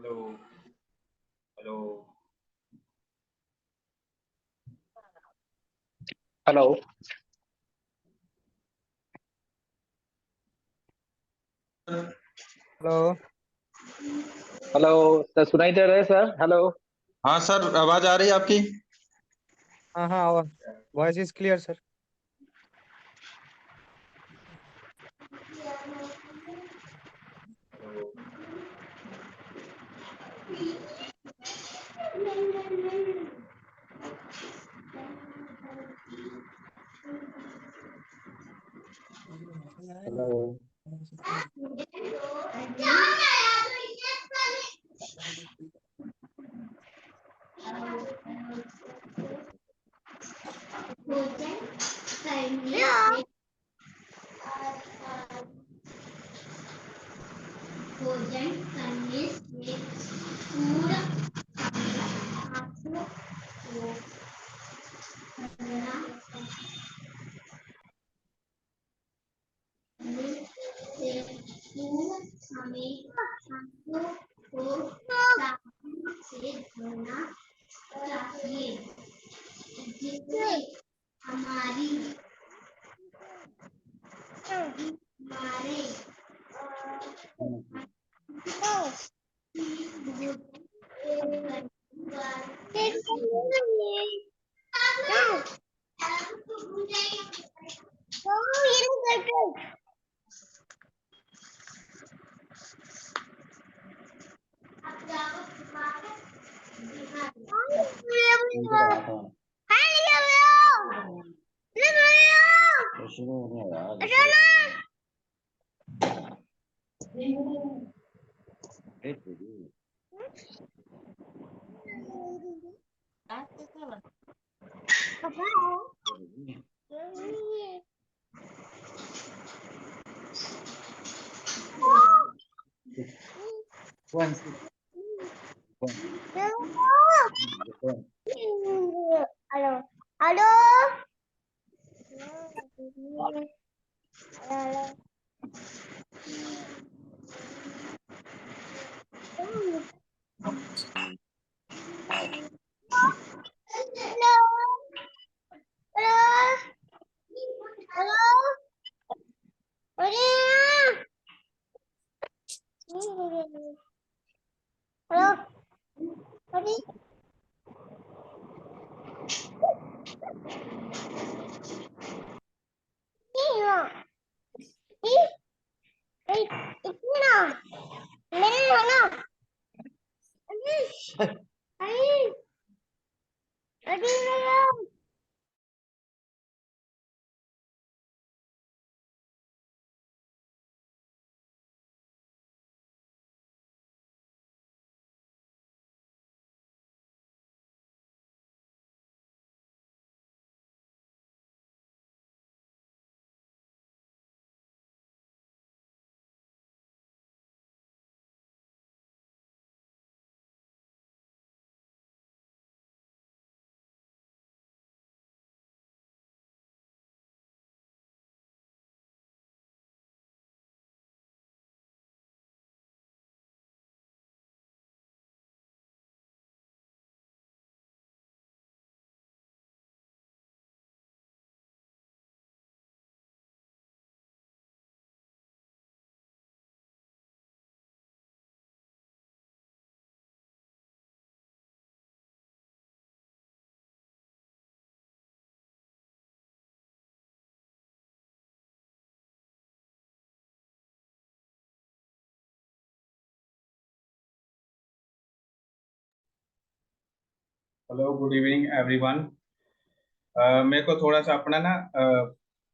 Hello. Hello. Hello. Hello. Hello sir, सुनाई दे रहे हैं सर? हेलो। हाँ सर, आवाज आ रही है आपकी? हाँ हाँ, voice is clear sir. Hello. भोजन करने से पूरा आंखों को करना से पूरा हमें आंखों को साबुन से धोना चाहिए, जिससे हमारे hello hello hello, good evening everyone. मेरे को थोड़ा सा अपना ना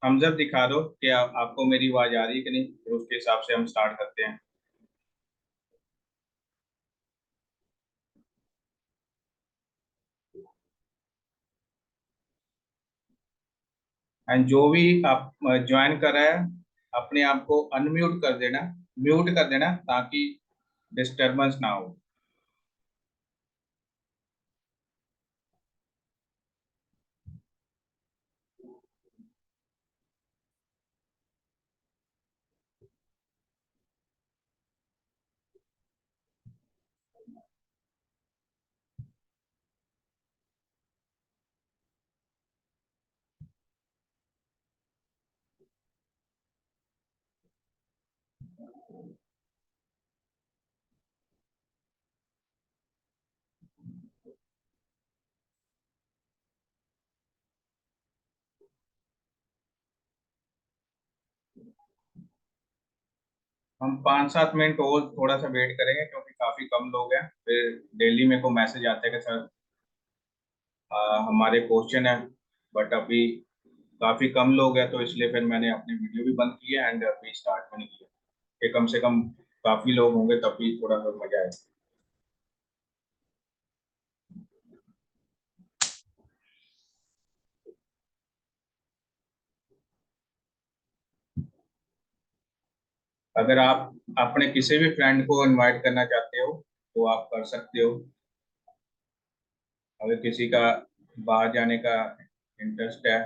thumbs up दिखा दो कि आपको मेरी आवाज आ रही है कि नहीं, फिर उसके हिसाब से हम स्टार्ट करते हैं। एंड जो भी आप ज्वाइन कर रहा है, अपने आप को अनम्यूट कर देना, म्यूट कर देना, ताकि डिस्टरबेंस ना हो। हम 5-7 मिनट और थोड़ा सा वेट करेंगे क्योंकि काफी कम लोग हैं। फिर डेली मेरे को मैसेज आते हैं कि सर हमारे क्वेश्चन है, बट अभी काफी कम लोग हैं, तो इसलिए फिर मैंने अपनी वीडियो भी बंद की है एंड अभी स्टार्ट भी नहीं किया कि कम से कम काफी लोग होंगे तभी थोड़ा सा मजा आए। अगर आप अपने किसी भी फ्रेंड को इनवाइट करना चाहते हो तो आप कर सकते हो। अगर किसी का बाहर जाने का इंटरेस्ट है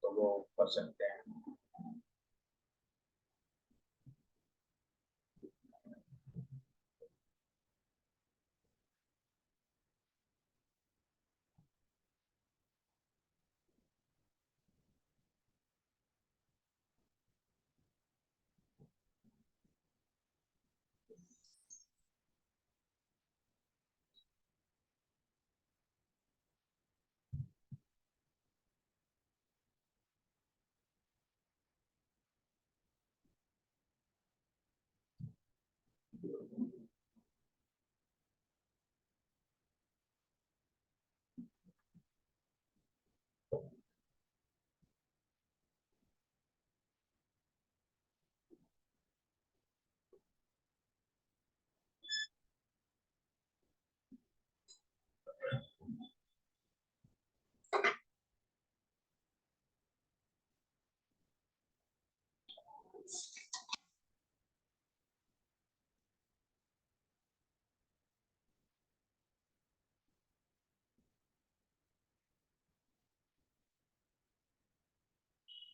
तो वो कर सकते हैं।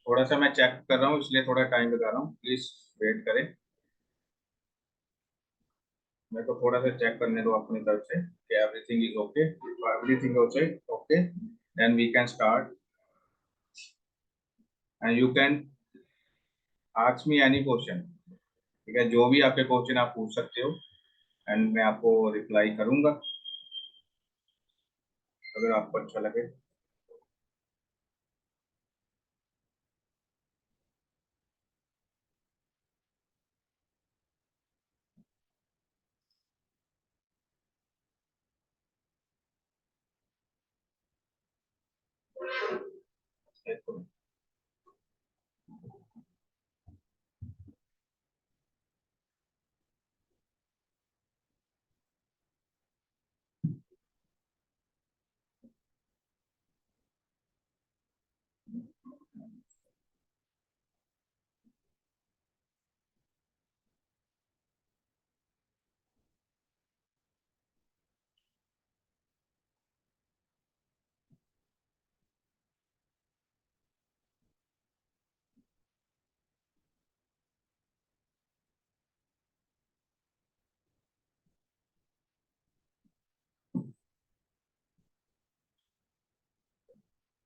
थोड़ा सा मैं चेक कर रहा हूँ इसलिए थोड़ा टाइम लगा रहा हूँ, प्लीज वेट करें। मेरे को थोड़ा सा चेक करने दो अपनी तरफ से कि everything is okay. Everything okay, okay, then we can start and you can ask me any question. ठीक है, जो भी आपके क्वेश्चन आप पूछ सकते हो एंड मैं आपको रिप्लाई करूंगा अगर आपको अच्छा लगे।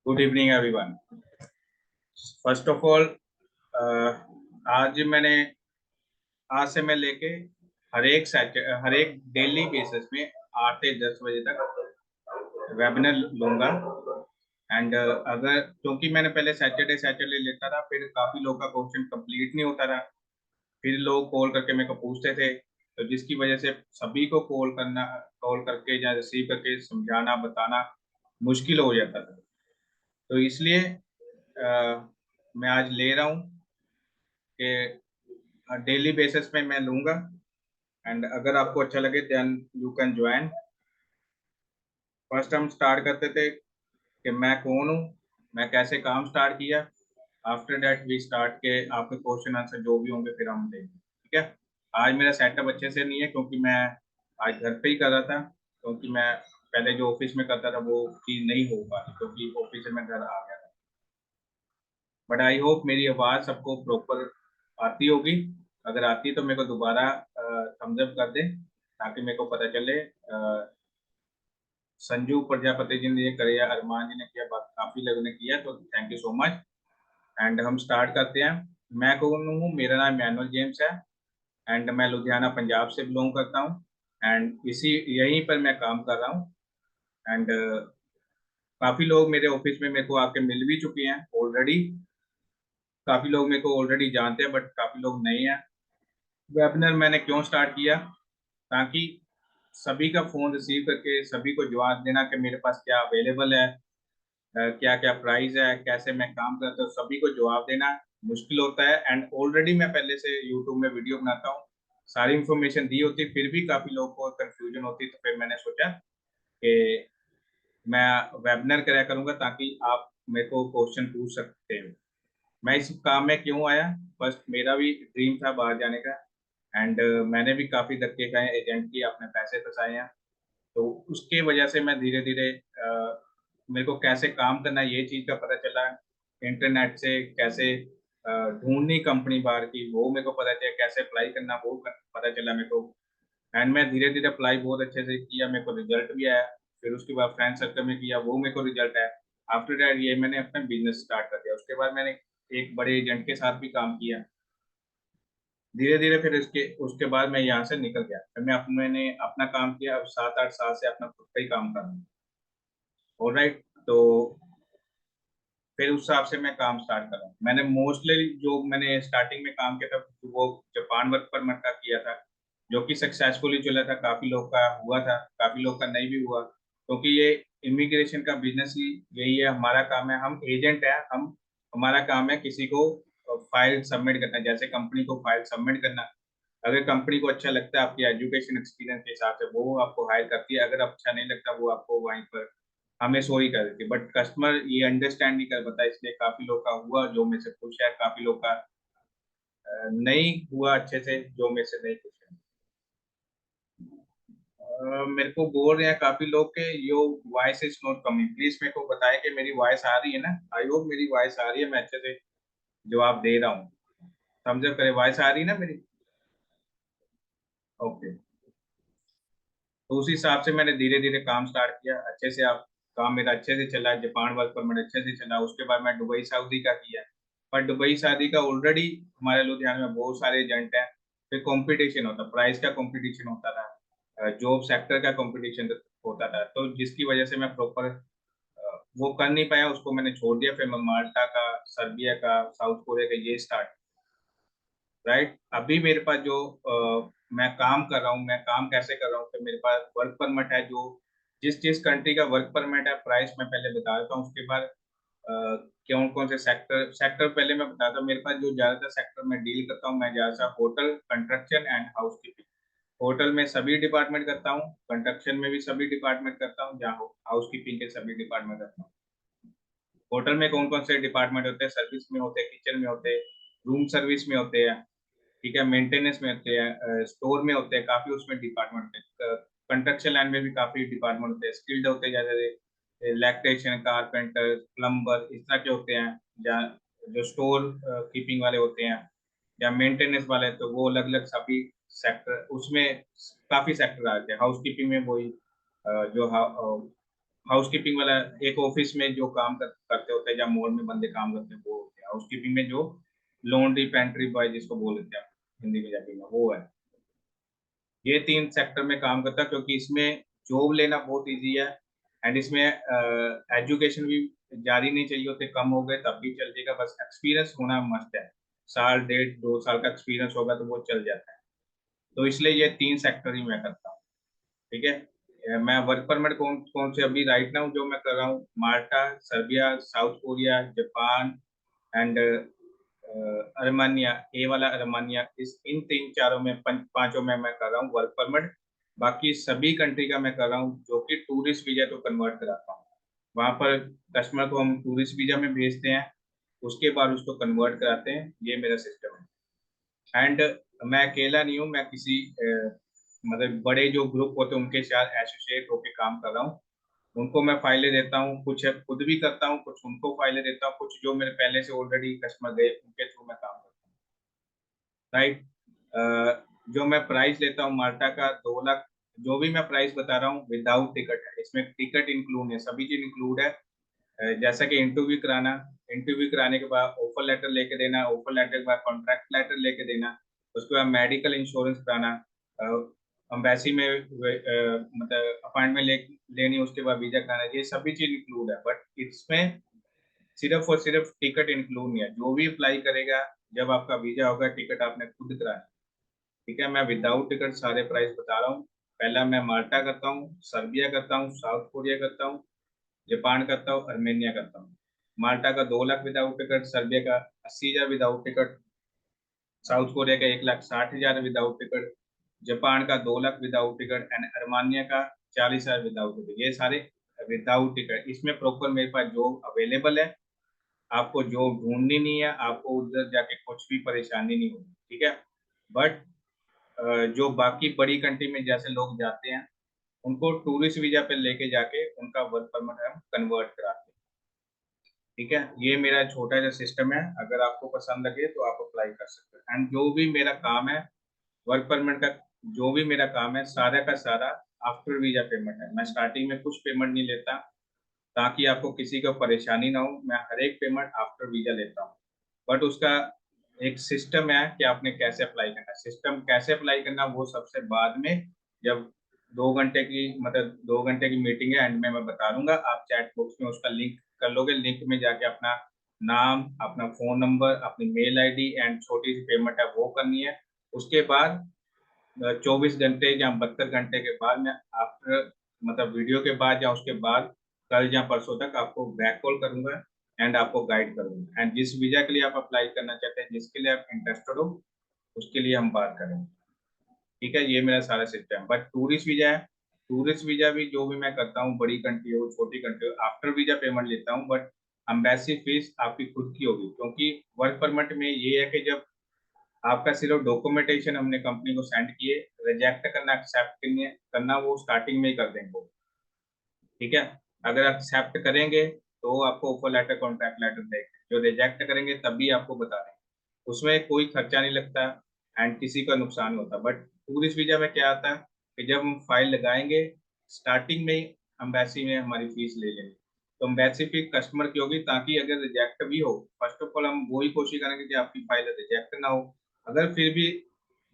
Good evening everyone. First of all, आज मैंने आज से मैं लेके हर एक डेली बेसिस में 8 से 10 बजे तक वेबिनार लूंगा। एंड अगर क्योंकि मैंने पहले सैटरडे सैटरडे लेता था, फिर काफी लोग का क्वेश्चन कंप्लीट नहीं होता था, फिर लोग कॉल करके मेरे को पूछते थे, तो जिसकी वजह से सभी को कॉल करके या रिसीव करके समझाना बताना मुश्किल हो जाता था। तो इसलिए मैं आज ले रहा हूँ कि डेली बेसिस पे मैं लूंगा एंड अगर आपको अच्छा लगे then you can join. First हम स्टार्ट करते थे कि मैं कौन हूँ, मैं कैसे काम स्टार्ट किया। आफ्टर दैट वी स्टार्ट के आपके क्वेश्चन आंसर जो भी होंगे फिर हम देंगे। ठीक है। आज मेरा सेटअप अच्छे से नहीं है क्योंकि मैं आज घर पे ही कर रहा था, क्योंकि मैं पहले जो ऑफिस में करता था वो चीज़ नहीं हो पाती क्योंकि ऑफिस से मैं घर आ गया था। बट आई होप मेरी आवाज़ सबको प्रॉपर आती होगी। अगर आती तो मेरे को दोबारा थम्स अप कर दें ताकि मेरे को पता चले। संजू प्रजापति जी ने किया, अरमान जी ने किया, बात काफी लोगों ने किया, तो thank you so much. And हम स्टार्ट करते हैं। मैं कौन हूँ, मेरा नाम मैनुअल जेम्स है एंड मैं लुधियाना पंजाब से बिलोंग करता हूँ एंड इसी यहीं पर मैं काम कर रहा हूँ। एंड काफी लोग मेरे ऑफिस में मेरे को आके मिल भी चुके हैं ऑलरेडी। काफ़ी लोग मेरे को ऑलरेडी जानते हैं, बट काफ़ी लोग नहीं हैं। वेबिनार मैंने क्यों स्टार्ट किया, ताकि सभी का फ़ोन रिसीव करके सभी को जवाब देना कि मेरे पास क्या अवेलेबल है, क्या क्या प्राइस है, कैसे मैं काम करता हूँ, सभी को जवाब देना मुश्किल होता है। एंड ऑलरेडी मैं पहले से यूट्यूब में वीडियो बनाता हूँ, सारी इंफॉर्मेशन दी होती, फिर भी काफ़ी लोगों को कंफ्यूजन होती, तो फिर मैंने सोचा कि मैं वेबिनार कराया करूँगा ताकि आप मेरे को क्वेश्चन पूछ सकते हो। मैं इस काम में क्यों आया, फर्स्ट मेरा भी ड्रीम था बाहर जाने का। एंड मैंने भी काफ़ी धक्के खाए, एजेंट की अपने पैसे फंसाए हैं। तो उसके वजह से मैं धीरे-धीरे मेरे को कैसे काम करना है ये चीज़ का पता चला। इंटरनेट से कैसे ढूँढनी कंपनी बाहर की वो मेरे को पता चला, कैसे अप्लाई करना वो पता चला मेरे को। एंड मैं धीरे-धीरे अप्लाई बहुत अच्छे से किया, मेरे को रिजल्ट भी आया। फिर उसके बाद फ्रेंड सर्कल में किया, वो मेरे को रिजल्ट आया। आफ्टर दैट ये मैंने अपना बिज़नेस स्टार्ट कर दिया। उसके बाद मैंने एक बड़े एजेंट के साथ भी काम किया। धीरे-धीरे फिर इसके उसके बाद मैं यहाँ से निकल गया। फिर मैंने अपना काम किया, अब 7-8 साल से अपना खुद का ही काम कर रहा हूँ। ऑलराइट, तो फिर उस हिसाब से मैं काम स्टार्ट कर रहा हूँ। मैंने मोस्टली जो मैंने स्टार्टिंग में काम किया था, वो जापान वर्क परमिट का किया था, जो कि सक्सेसफुली चला था। काफ़ी लोग का हुआ था, काफ़ी लोग का नहीं भी हुआ, क्योंकि ये इमिग्रेशन का बिज़नेस ही यही है। हमारा काम है, हम एजेंट हैं, हमारा काम है किसी को फाइल सबमिट करना, जैसे कंपनी को फाइल सबमिट करना। अगर कंपनी को अच्छा लगता है आपकी एजुकेशन एक्सपीरियंस के हिसाब से, वो आपको हायर करती है। अगर अच्छा नहीं लगता, वो आपको वहीं पर हमें सॉरी कर देती है। बट कस्टमर ये अंडरस्टैंड नहीं कर पाता, इसलिए काफ़ी लोग का हुआ जो मेरे से खुश है, काफ़ी लोग का नहीं हुआ अच्छे से, जो मेरे से नहीं खुश है। मेरे को बोल रहे हैं काफ़ी लोग के your voice is not coming. Please मेरे को बताएँ कि मेरी वॉइस आ रही है ना? आई होप मेरी वॉइस आ रही है, मैं अच्छे से जवाब दे रहा हूँ। थम्स अप करें, वॉइस आ रही है ना मेरी? ओके। तो उसी हिसाब से मैंने धीरे-धीरे काम स्टार्ट किया, अच्छे से अब काम मेरा अच्छे से चला, जापान वर्क परमिट अच्छे से चला। उसके बाद मैं दुबई, सऊदी का किया। पर दुबई, सऊदी का ऑलरेडी हमारे लुधियाना में बहुत सारे एजेंट हैं, फिर कॉम्पिटिशन होता, प्राइस का कॉम्पिटिशन होता था, जॉब सेक्टर का कॉम्पिटिशन होता था, तो जिसकी वजह से मैं प्रॉपर वो कर नहीं पाया, उसको मैंने छोड़ दिया। फिर मैं माल्टा का, सर्बिया का, साउथ कोरिया का ये स्टार्ट, राइट। अभी मेरे पास जो मैं काम कर रहा हूँ, मैं काम कैसे कर रहा हूँ कि मेरे पास वर्क परमिट है, जो जिस जिस कंट्री का वर्क परमिट है, प्राइस मैं पहले बता देता हूँ। उसके बाद कौन कौन से सेक्टर सेक्टर पहले मैं बताता हूँ। मेरे पास जो ज़्यादातर सेक्टर में डील करता हूँ, मैं ज़्यादातर hotel, construction and housekeeping. Hotel में सभी डिपार्टमेंट करता हूँ, कंस्ट्रक्शन में भी सभी डिपार्टमेंट करता हूँ, जहाँ हाउसकीपिंग के सभी डिपार्टमेंट करता हूँ। होटल में कौन कौन से डिपार्टमेंट होते हैं? सर्विस में होते हैं, किचन में होते हैं, रूम सर्विस में होते हैं, ठीक है, मेंटेनेंस में होते हैं, स्टोर में होते हैं, काफ़ी उसमें डिपार्टमेंट होते हैं। कंस्ट्रक्शन लाइन में भी काफ़ी डिपार्टमेंट होते हैं, स्किल्ड होते हैं, जैसे इलेक्ट्रीशियन, कारपेंटर, प्लम्बर, इस तरह के होते हैं। या जो स्टोर कीपिंग वाले होते हैं या मेंटेनेंस वाले, तो वो अलग-अलग सभी सेक्टर, उसमें काफ़ी सेक्टर आते हैं। हाउसकीपिंग में वही जो हाउसकीपिंग वाला एक ऑफिस में जो काम करते होते हैं, या मॉल में बंदे काम करते हैं, वो होते हैं। हाउसकीपिंग में जो लॉन्ड्री, पेंट्री बॉय जिसको बोल देते हैं हिंदी पंजाबी में, वो है। ये 3 सेक्टर में काम करता है, क्योंकि इसमें जॉब लेना बहुत ईज़ी है। एंड इसमें एजुकेशन भी ज़्यादा नहीं चाहिए होते, कम हो गए तब भी चल जाएगा, बस एक्सपीरियंस होना मस्ट है। साल, डेढ़, 2 साल का एक्सपीरियंस होगा तो वो चल जाता है। तो इसलिए ये 3 सेक्टर ही मैं करता हूँ, ठीक है? मैं वर्क परमिट कौन से अभी राइट नाउ जो मैं कर रहा हूँ, Malta, Serbia, South Korea, Japan and Armenia, ए वाला अरमानिया, इस इन 3-4 में, पांचों में मैं कर रहा हूँ वर्क परमिट। बाकी सभी कंट्री का मैं कर रहा हूँ, जो कि टूरिस्ट वीजा तो कन्वर्ट कराता हूँ। वहाँ पर कस्टमर को हम टूरिस्ट वीजा में भेजते हैं, उसके बाद उसको कन्वर्ट कराते हैं। ये मेरा सिस्टम है। एंड मैं अकेला नहीं हूँ, मैं किसी मतलब बड़े जो ग्रुप होते हैं उनके साथ एसोसिएट होकर काम कर रहा हूँ। उनको मैं फाइलें देता हूँ, कुछ खुद भी करता हूँ, कुछ उनको फाइलें देता हूँ, कुछ जो मेरे पहले से ऑलरेडी कस्टमर गए उनके थ्रू मैं काम करता हूँ, राइट। जो मैं प्राइस लेता हूँ माल्टा का 2 लाख, जो भी मैं प्राइस बता रहा हूँ विदाउट टिकट है, इसमें टिकट इंक्लूड है, सभी चीज़ इंक्लूड है। जैसा कि इंटरव्यू कराना, इंटरव्यू कराने के बाद ऑफर लेटर लेके देना, ऑफर लेटर के बाद कॉन्ट्रैक्ट लेटर लेके देना, उसके बाद मेडिकल इंश्योरेंस कराना, एम्बेसी में मतलब अपॉइंटमेंट लेनी, उसके बाद वीजा कराना, ये सभी चीज़ इंक्लूड है। बट इसमें सिर्फ और सिर्फ टिकट इंक्लूड नहीं है। जो भी अप्लाई करेगा, जब आपका वीजा होगा, टिकट आपने खुद कराना। ठीक है, मैं विदाउट टिकट सारे प्राइस बता रहा हूँ। पहला मैं माल्टा करता हूँ, सर्बिया करता हूँ, साउथ कोरिया करता हूँ, जापान करता हूँ, अर्मेनिया करता हूँ। माल्टा का 2 लाख विदाउट टिकट, सर्बिया का 80,000 विदाउट टिकट, साउथ कोरिया का 1,60,000 विदाउट टिकट, जापान का 2 लाख विदाउट टिकट एंड अर्मानिया का 40,000 विदाउट टिकट। ये सारे विदाउट टिकट। इसमें प्रॉपर मेरे पास जॉब अवेलेबल है। आपको जॉब ढूंढनी नहीं है, आपको उधर जाके कुछ भी परेशानी नहीं होगी। ठीक है, बट जो बाकी बड़ी कंट्री में जैसे लोग जाते हैं, उनको टूरिस्ट वीजा पे लेके जाके उनका वर्क परमिट हम कन्वर्ट कराते हैं। ठीक है, ये मेरा छोटा सा सिस्टम है। अगर आपको पसंद लगे तो आप अप्लाई कर सकते हैं। एंड जो भी मेरा काम है वर्क परमिट का, जो भी मेरा काम है सारा का सारा आफ्टर वीजा पेमेंट है। मैं स्टार्टिंग में कुछ पेमेंट नहीं लेता, ताकि आपको किसी को परेशानी ना हो। मैं हर एक पेमेंट आफ्टर वीजा लेता हूँ, बट उसका एक सिस्टम है कि आपने कैसे अप्लाई करना है। सिस्टम कैसे अप्लाई करना वो सबसे बाद में, जब 2 घंटे की, मतलब 2 घंटे की मीटिंग है, एंड में मैं बता दूंगा। आप चैट बॉक्स में उसका लिंक कर लोगे, लिंक में जाके अपना नाम, अपना फोन नंबर, अपनी मेल आईडी एंड छोटी सी पेमेंट है वो करनी है। उसके बाद 24 घंटे या 72 घंटे के बाद मैं आफ्टर, मतलब वीडियो के बाद या उसके बाद कल या परसों तक आपको बैक कॉल करूंगा एंड आपको गाइड करूंगा। एंड जिस वीजा के लिए आप अप्लाई करना चाहते हैं, जिसके लिए आप इंटरेस्टेड हो, उसके लिए हम बात करेंगे। ठीक है, ये मेरा सारा सिस्टम। बट टूरिस्ट वीजा है, टूरिस्ट वीजा भी जो भी मैं करता हूँ, बड़ी कंट्री हो छोटी कंट्री हो, आफ्टर वीजा पेमेंट लेता हूँ। बट अम्बेसी फीस आपकी खुद की होगी, क्योंकि वर्क परमिट में ये है कि जब आपका सिर्फ डॉक्यूमेंटेशन हमने कंपनी को सेंड किए, रिजेक्ट करना, एक्सेप्ट करना वो स्टार्टिंग में ही कर देंगे वो। ठीक है, अगर एक्सेप्ट करेंगे तो आपको ऑफर लेटर, कॉन्ट्रैक्ट लेटर देंगे। जो रिजेक्ट करेंगे तभी आपको बता देंगे। उसमें कोई खर्चा नहीं लगता एंड किसी का नुकसान नहीं होता। बट टूरिस्ट वीजा में क्या आता है कि जब हम फाइल लगाएंगे, स्टार्टिंग में ही अम्बेसी में हमारी फीस ले लेंगे। तो अम्बेसी फीस कस्टमर की होगी, ताकि अगर रिजेक्ट भी हो, फर्स्ट ऑफ ऑल हम वही कोशिश करेंगे कि आपकी फाइल रिजेक्ट ना हो। अगर फिर भी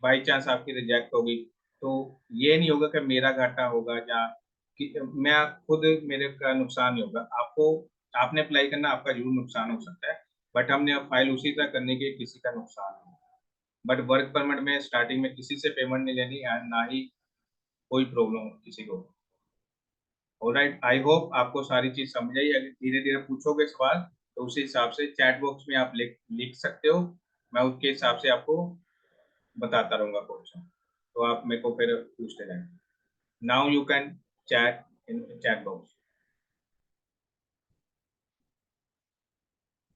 बाई चांस आपकी रिजेक्ट होगी, तो ये नहीं होगा कि मेरा घाटा होगा या कि मैं खुद, मेरे का नुकसान नहीं होगा। आपको, आपने अप्लाई करना, आपका जरूर नुकसान हो सकता है, बट हमने फाइल उसी तरह करने के किसी का नुकसान नहीं। बट वर्क परमिट में स्टार्टिंग में किसी से पेमेंट नहीं लेनी है, ना ही कोई प्रॉब्लम हो किसी को। ऑलराइट, आई होप आपको सारी चीज समझ आई। अगर धीरे धीरे पूछोगे सवाल तो उसी हिसाब से चैट बॉक्स में आप लिख लिख सकते हो, मैं उसके हिसाब से आपको बताता रहूंगा क्वेश्चन, तो आप मेरे को फिर पूछते रहेंगे। Now you can chat in chat box.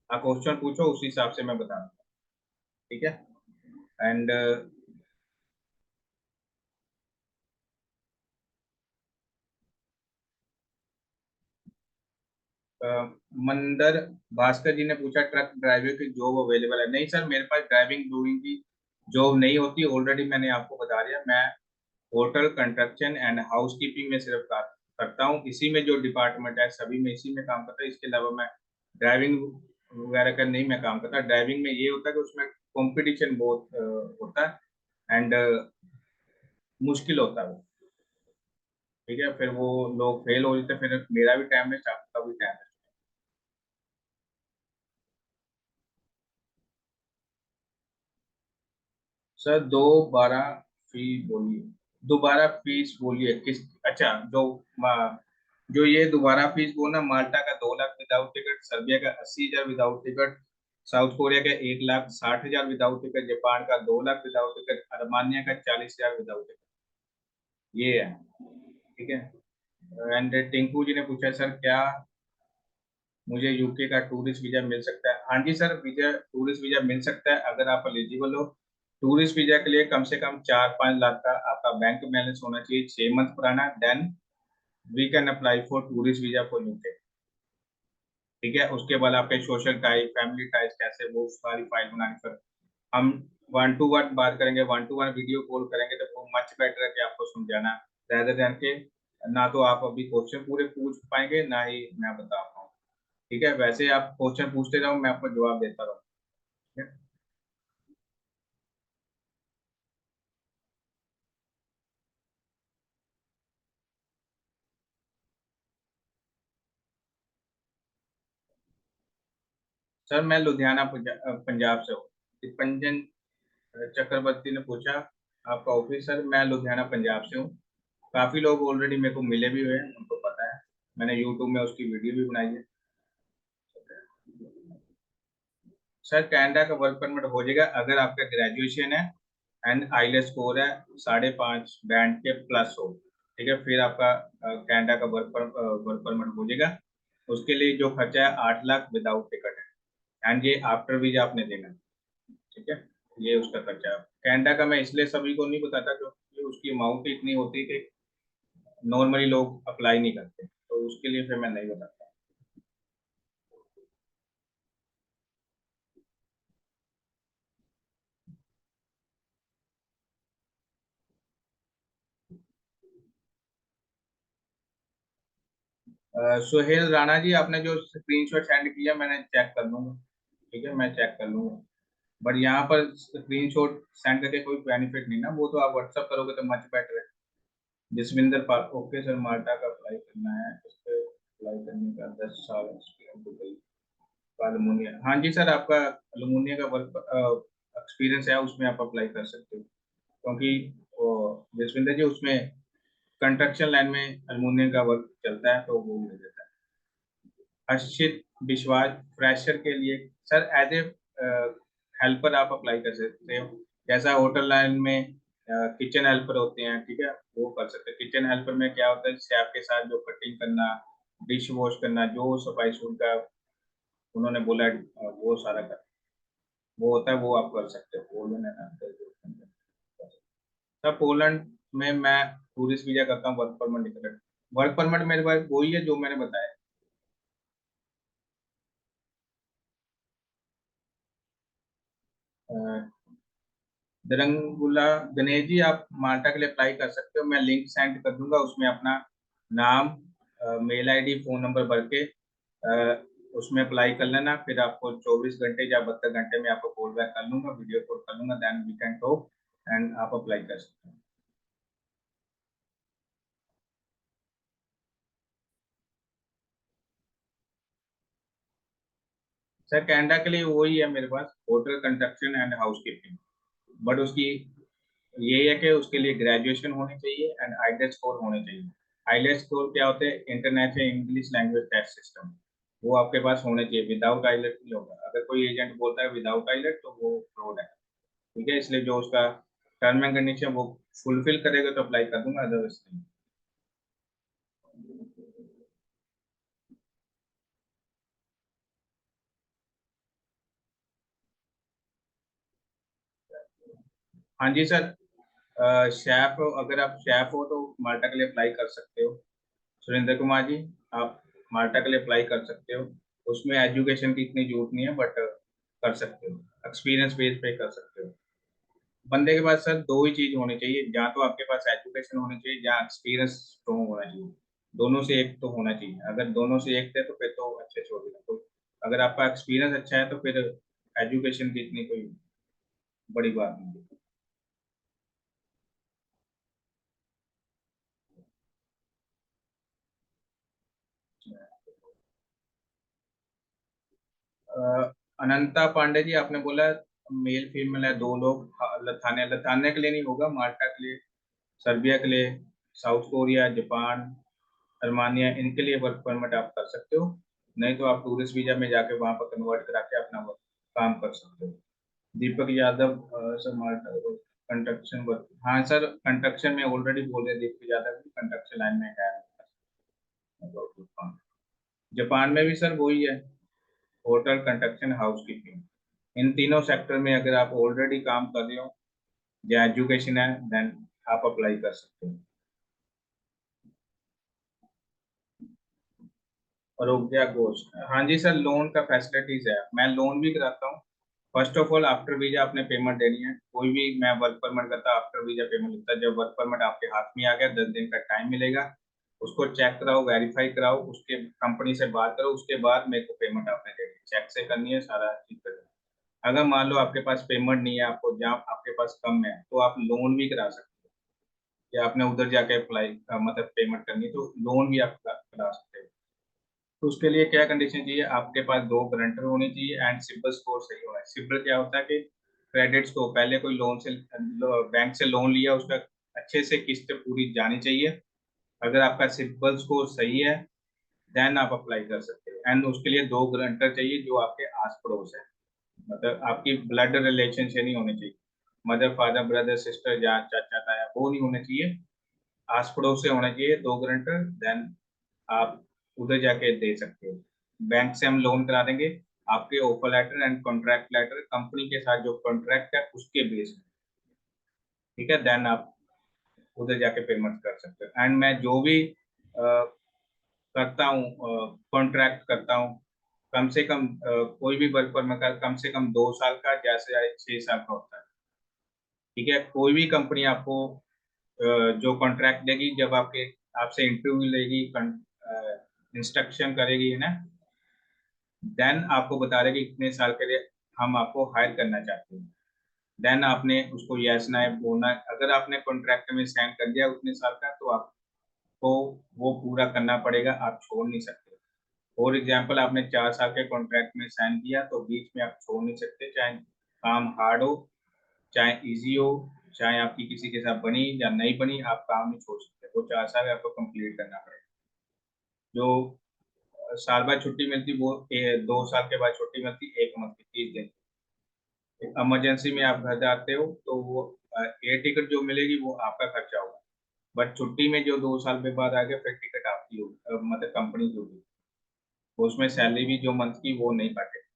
आप क्वेश्चन पूछो, उसी हिसाब से मैं बता दूंगा। ठीक है, एंड मंदर भास्कर जी ने पूछा ट्रक ड्राइवर की जॉब अवेलेबल है। नहीं सर, मेरे पास ड्राइविंग डूइंग की जॉब नहीं होती। ऑलरेडी मैंने आपको बता दिया, मैं hotel, construction and house keeping में सिर्फ करता हूँ। इसी में जो डिपार्टमेंट है सभी में इसी में काम करता है। इसके अलावा मैं ड्राइविंग वगैरह का नहीं मैं काम करता। ड्राइविंग में ये होता है कि उसमें कंपटीशन बहुत होता है एंड मुश्किल होता है वो। ठीक है, फिर वो लोग फेल हो जाते हैं, फिर मेरा भी टाइम वेस्ट, आपका भी टाइम वेस्ट। सर दोबारा फी बोलिए, दोबारा फीस बोलिए किस, अच्छा जो जो ये दोबारा फीस बोलना, माल्टा का 2 लाख विदाउट टिकट, सर्बिया का 80,000 विदाउट टिकट, साउथ कोरिया का 1,60,000 विदाउट टिकट, जापान का 2 लाख विदाउट टिकट, अर्मानिया का 40,000 विदाउट टिकट, ये है। ठीक है, एंड टिंकू जी ने पूछा सर क्या मुझे यूके का टूरिस्ट वीजा मिल सकता है? हाँ जी सर, वीजा, टूरिस्ट वीजा मिल सकता है अगर आप एलिजिबल हो। टूरिस्ट वीजा के लिए कम से कम 4-5 लाख का आपका बैंक बैलेंस होना चाहिए, 6 मंथ पुराना। Then we can apply for tourist visa for UK. ठीक है, उसके बाद आपके सोशल टाइप, फैमिली टाइप कैसे, वो सारी फाइल बनाने पर हम 1 to 1 बात करेंगे, 1 to 1 वीडियो कॉल करेंगे, तो वो मच बेटर है कि आपको समझाना, rather than के ना तो आप अभी क्वेश्चन पूरे पूछ पाएंगे, ना ही मैं बता पाऊँ। ठीक है, वैसे आप क्वेश्चन पूछते रहो, मैं आपको जवाब देता रहूँ। ठीक है? सर मैं लुधियाना पंजाब से हूँ। दीपंजन चक्रवर्ती ने पूछा आपका ऑफिस। सर मैं लुधियाना पंजाब से हूँ। काफी लोग ऑलरेडी मेरे को मिले भी हुए हैं, उनको पता है, मैंने यूट्यूब में उसकी वीडियो भी बनाई है। सर कनाडा का वर्क परमिट हो जाएगा अगर आपका ग्रेजुएशन है एंड आईलेट्स स्कोर है 5.5 बैंड के प्लस हो। ठीक है, फिर आपका कनाडा का वर्क परमिट हो जाएगा। उसके लिए जो खर्चा है 8 लाख विदाउट टिकट है, एंड ये आफ्टर वीजा आपने देना है। ठीक है, ये उसका खर्चा है। कनाडा का मैं इसलिए सभी को नहीं बताता क्योंकि उसकी अमाउंट इतनी होती है कि नॉर्मली लोग अप्लाई नहीं करते, तो उसके लिए फिर मैं नहीं बताता। सुहेल राणा जी, आपने जो स्क्रीनशॉट सेंड किया मैंने चेक कर लूंगा। ठीक है, मैं चेक कर लूंगा। बट यहाँ पर स्क्रीनशॉट सेंड करके कोई बेनिफिट नहीं ना, वो तो आप व्हाट्सअप करोगे तो मच बेटर है। जसविंदर पाल, ओके सर, माल्टा का अप्लाई करना है, इस पे अप्लाई करने का 10 साल एक्सपीरियंस दुबई का अल्मुनिया। हाँ जी सर, आपका अल्मुनिया का वर्क एक्सपीरियंस है, उसमें आप अप्लाई कर सकते हो, क्योंकि जसविंदर जी उसमें कंस्ट्रक्शन लाइन में अल्मुनियम का वर्क चलता है, तो वो मिल जाता है। हर्षित विश्वास फ्रेशर के लिए सर एज ए हेल्पर आप अप्लाई कर सकते हो, जैसा होटल लाइन में किचन हेल्पर होते हैं। ठीक है, वो कर सकते हैं। किचन हेल्पर में क्या होता है, शेफ के साथ जो कटिंग करना, डिश वॉश करना, जो सफाई सूट का उन्होंने बोला है, वो सारा कर वो होता है, वो आप कर सकते हो। पोलैंड है ना, सर पोलैंड में मैं टूरिस्ट वीजा करता हूँ, वर्क परमिट निकल। वर्क परमिट मेरे पास वही है जो मैंने बताया। दरंगुला गणेश जी, आप माल्टा के लिए अप्लाई कर सकते हो। मैं लिंक सेंड कर दूंगा, उसमें अपना नाम, मेल आईडी, फोन नंबर भर के उसमें अप्लाई कर लेना। फिर आपको 24 घंटे या 72 घंटे में आपको कॉल बैक कर लूंगा, वीडियो कॉल कर लूंगा, then we can talk and आप अप्लाई कर सकते हैं। सर कनाडा के लिए वही है मेरे पास, hotel construction and housekeeping. But उसकी ये है कि उसके लिए ग्रेजुएशन होनी चाहिए एंड आईलेट्स स्कोर होने चाहिए। आईलेट्स स्कोर क्या होते हैं, international English language test system, वो आपके पास होने चाहिए। विदाउट आईलेट नहीं होगा। अगर कोई एजेंट बोलता है विदाउट आईलेट तो वो फ्रॉड है। ठीक है, इसलिए जो उसका टर्म एंड कंडीशन वो फुलफिल करेगा तो अप्लाई कर दूंगा, अदरवाइज नहीं। हाँ जी सर, शेफ, अगर आप शेफ हो तो माल्टा के लिए अप्लाई कर सकते हो। सुरेंद्र कुमार जी, आप माल्टा के लिए अप्लाई कर सकते हो। उसमें एजुकेशन की इतनी जरूरत नहीं है, बट कर सकते हो, एक्सपीरियंस बेस पे कर सकते हो। बंदे के पास सर दो ही चीज होनी चाहिए, जहाँ तो आपके पास एजुकेशन होनी चाहिए, जहाँ एक्सपीरियंस स्ट्रॉन्ग होना चाहिए। दोनों से एक तो होना चाहिए। अगर दोनों से एक थे तो फिर तो अच्छे से हो गया। तो अगर आपका एक्सपीरियंस अच्छा है तो फिर एजुकेशन की इतनी कोई बड़ी बात नहीं है। अनंता पांडे जी, आपने बोला मेल फीमेल है, दो लोग। हाँ, लथाने लथाने के लिए नहीं होगा, माल्टा के लिए, सर्बिया के लिए, साउथ कोरिया, जापान, अरमानिया, इनके लिए वर्क परमिट आप कर सकते हो। नहीं तो आप टूरिस्ट वीजा में जाके वहां पर कन्वर्ट करा के अपना वर्क काम कर सकते हो। दीपक यादव, सर माल्टा कंस्ट्रक्शन वर्क, हाँ सर कंस्ट्रक्शन में ऑलरेडी बोल रहे दीपक यादव भी कंस्ट्रक्शन लाइन में है। जापान में भी सर वही है, होटल कंस्ट्रक्शन हाउस कीपिंग। इन तीनों सेक्टर में अगर आप ऑलरेडी काम कर रहे हो या एजुकेशन है, देन आप अप्लाई कर सकते हो। और हो गया गोश्त, हाँ जी सर, लोन का फैसिलिटीज है, मैं लोन भी कराता हूँ। First of all after visa आपने पेमेंट देनी है। कोई भी मैं वर्क परमिट करता आफ्टर वीजा पेमेंट लगता है। जब वर्क परमिट आपके हाथ में आ गया, 10 दिन का टाइम मिलेगा, उसको चेक कराओ, वेरीफाई कराओ, उसके कंपनी से बात करो, उसके बाद मेरे को पेमेंट आपने देनी है। चेक से करनी है, सारा चीज करनी है। अगर मान लो आपके पास पेमेंट नहीं है, आपको जहाँ आपके पास कम है, तो आप लोन भी करा सकते हो, या आपने उधर जाके अप्लाई मतलब पेमेंट करनी है तो लोन भी आप करा सकते हो। तो उसके लिए क्या कंडीशन चाहिए, आपके पास 2 गारंटर होने चाहिए एंड सिबिल स्कोर सही होना है। सिबिल क्या होता है कि क्रेडिट स्कोर, पहले कोई लोन से बैंक से लोन लिया, उसका अच्छे से किस्त पूरी जानी चाहिए। अगर आपका सिबिल स्कोर सही है देन आप अप्लाई कर सकते हो। एंड उसके लिए 2 गारंटर चाहिए जो आपके आस पड़ोस है, मतलब आपकी ब्लड रिलेशन से नहीं होने चाहिए, मदर फादर ब्रदर सिस्टर या चाचा ताया वो नहीं होने चाहिए, आस पड़ोस से होना चाहिए 2 गारंटर। देन आप उधर जाके दे सकते हो। बैंक से हम लोन करा देंगे, आपके offer letter and contract letter company के साथ जो कॉन्ट्रैक्ट है उसके बेस में, ठीक है, देन आप उधर जाके पेमेंट कर सकते हो। एंड मैं जो भी करता हूँ, कॉन्ट्रैक्ट करता हूँ, कम से कम कोई भी वर्क परमिट का कम से कम 2 साल का, जैसे 6 साल का होता है, ठीक है। कोई भी कंपनी आपको जो कॉन्ट्रैक्ट देगी, जब आपके आपसे इंटरव्यू लेगी, इंस्ट्रक्शन करेगी ना, देन आपको बता देगी कितने साल के लिए हम आपको हायर करना चाहते हैं। देन आपने उसको यस ना बोलना है। अगर आपने कॉन्ट्रैक्ट में साइन कर दिया उतने साल का, तो आपको वो पूरा करना पड़ेगा, आप छोड़ नहीं सकते। फॉर एग्जाम्पल आपने 4 साल के कॉन्ट्रैक्ट में साइन किया तो बीच में आप छोड़ नहीं सकते, चाहे काम हार्ड हो, चाहे इजी हो, चाहे आपकी किसी के साथ बनी या नहीं बनी, आप काम नहीं छोड़ सकते। वो 4 साल आपको कंप्लीट करना पड़ेगा। जो साल बाद छुट्टी मिलती वो 2 साल के बाद छुट्टी मिलती, 1 मंथ की 30 दिन। इमरजेंसी में आप घर जाते हो तो वो एयर टिकट जो मिलेगी वो आपका खर्चा होगा, बट छुट्टी में जो 2 साल के बाद आ गया फिर टिकट आपकी होगी, मतलब कंपनी की होगी। तो उसमें सैलरी भी जो मंथ की वो नहीं काटेगी।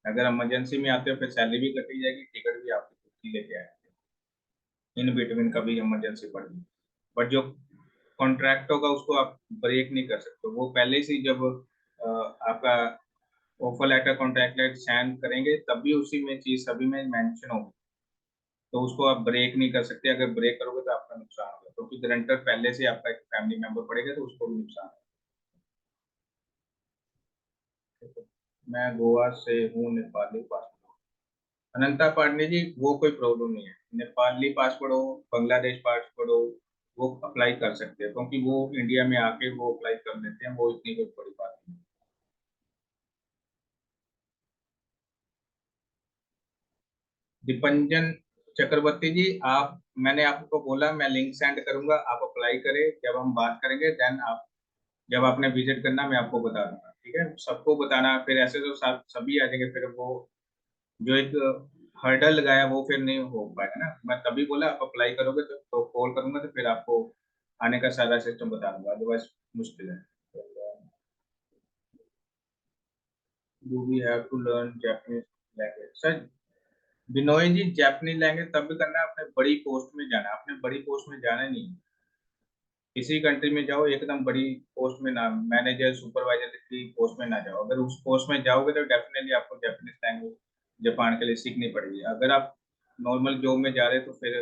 अगर इमरजेंसी में आते हो फिर सैलरी भी कटी जाएगी, टिकट भी आपकी खुद की लेके आएंगे, इन बिटवीन कभी इमरजेंसी पड़ गई। बट जो कॉन्ट्रैक्ट होगा उसको आप ब्रेक नहीं कर सकते, वो पहले से ही जब आपका offer letter contract letter sign करेंगे तब भी उसी में चीज सभी में मेंशन होगी, तो उसको आप ब्रेक नहीं कर सकते। अगर ब्रेक करोगे तो आपका नुकसान होगा, क्योंकि गारंटर पहले से आपका एक फैमिली मेंबर पड़ेगा तो उसको भी नुकसान होगा। मैं गोवा से हूँ, नेपाली पासपोर्ट। अनंता पांडे जी, वो कोई प्रॉब्लम नहीं है, नेपाली पासपोर्ट हो, बांग्लादेश पासपोर्ट हो, वो अप्लाई कर सकते हैं, क्योंकि वो इंडिया में आके वो अप्लाई कर देते हैं, वो इतनी कोई बड़ी बात नहीं। दीपंजन चक्रवर्ती जी, आप, मैंने आपको बोला मैं लिंक सेंड करूंगा, आप अप्लाई करें, जब हम बात करेंगे देन आप, जब आपने विजिट करना मैं आपको बता दूंगा, ठीक है। सबको बताना, फिर ऐसे तो सभी आ जाएंगे, फिर वो जो एक हर्डल लगाया वो फिर नहीं हो पाएगा ना। मैं तभी बोला आप अप्लाई करोगे तो कॉल करूंगा, तो फिर आपको आने का सारा सिस्टम बता दूंगा, अदरवाइज मुश्किल है। Do we have to learn Japanese language? Sir Binoy ji, Japanese language तब भी करना है अपने बड़ी पोस्ट में जाना है, अपने बड़ी पोस्ट में जाना नहीं है। किसी कंट्री में जाओ एकदम बड़ी पोस्ट में ना, मैनेजर सुपरवाइजर की पोस्ट में ना जाओ। अगर उस पोस्ट में जाओगे तो डेफिनेटली आपको जापानीज लैंग्वेज जापान के लिए सीखनी पड़ेगी। अगर आप नॉर्मल जॉब में जा रहे हो तो फिर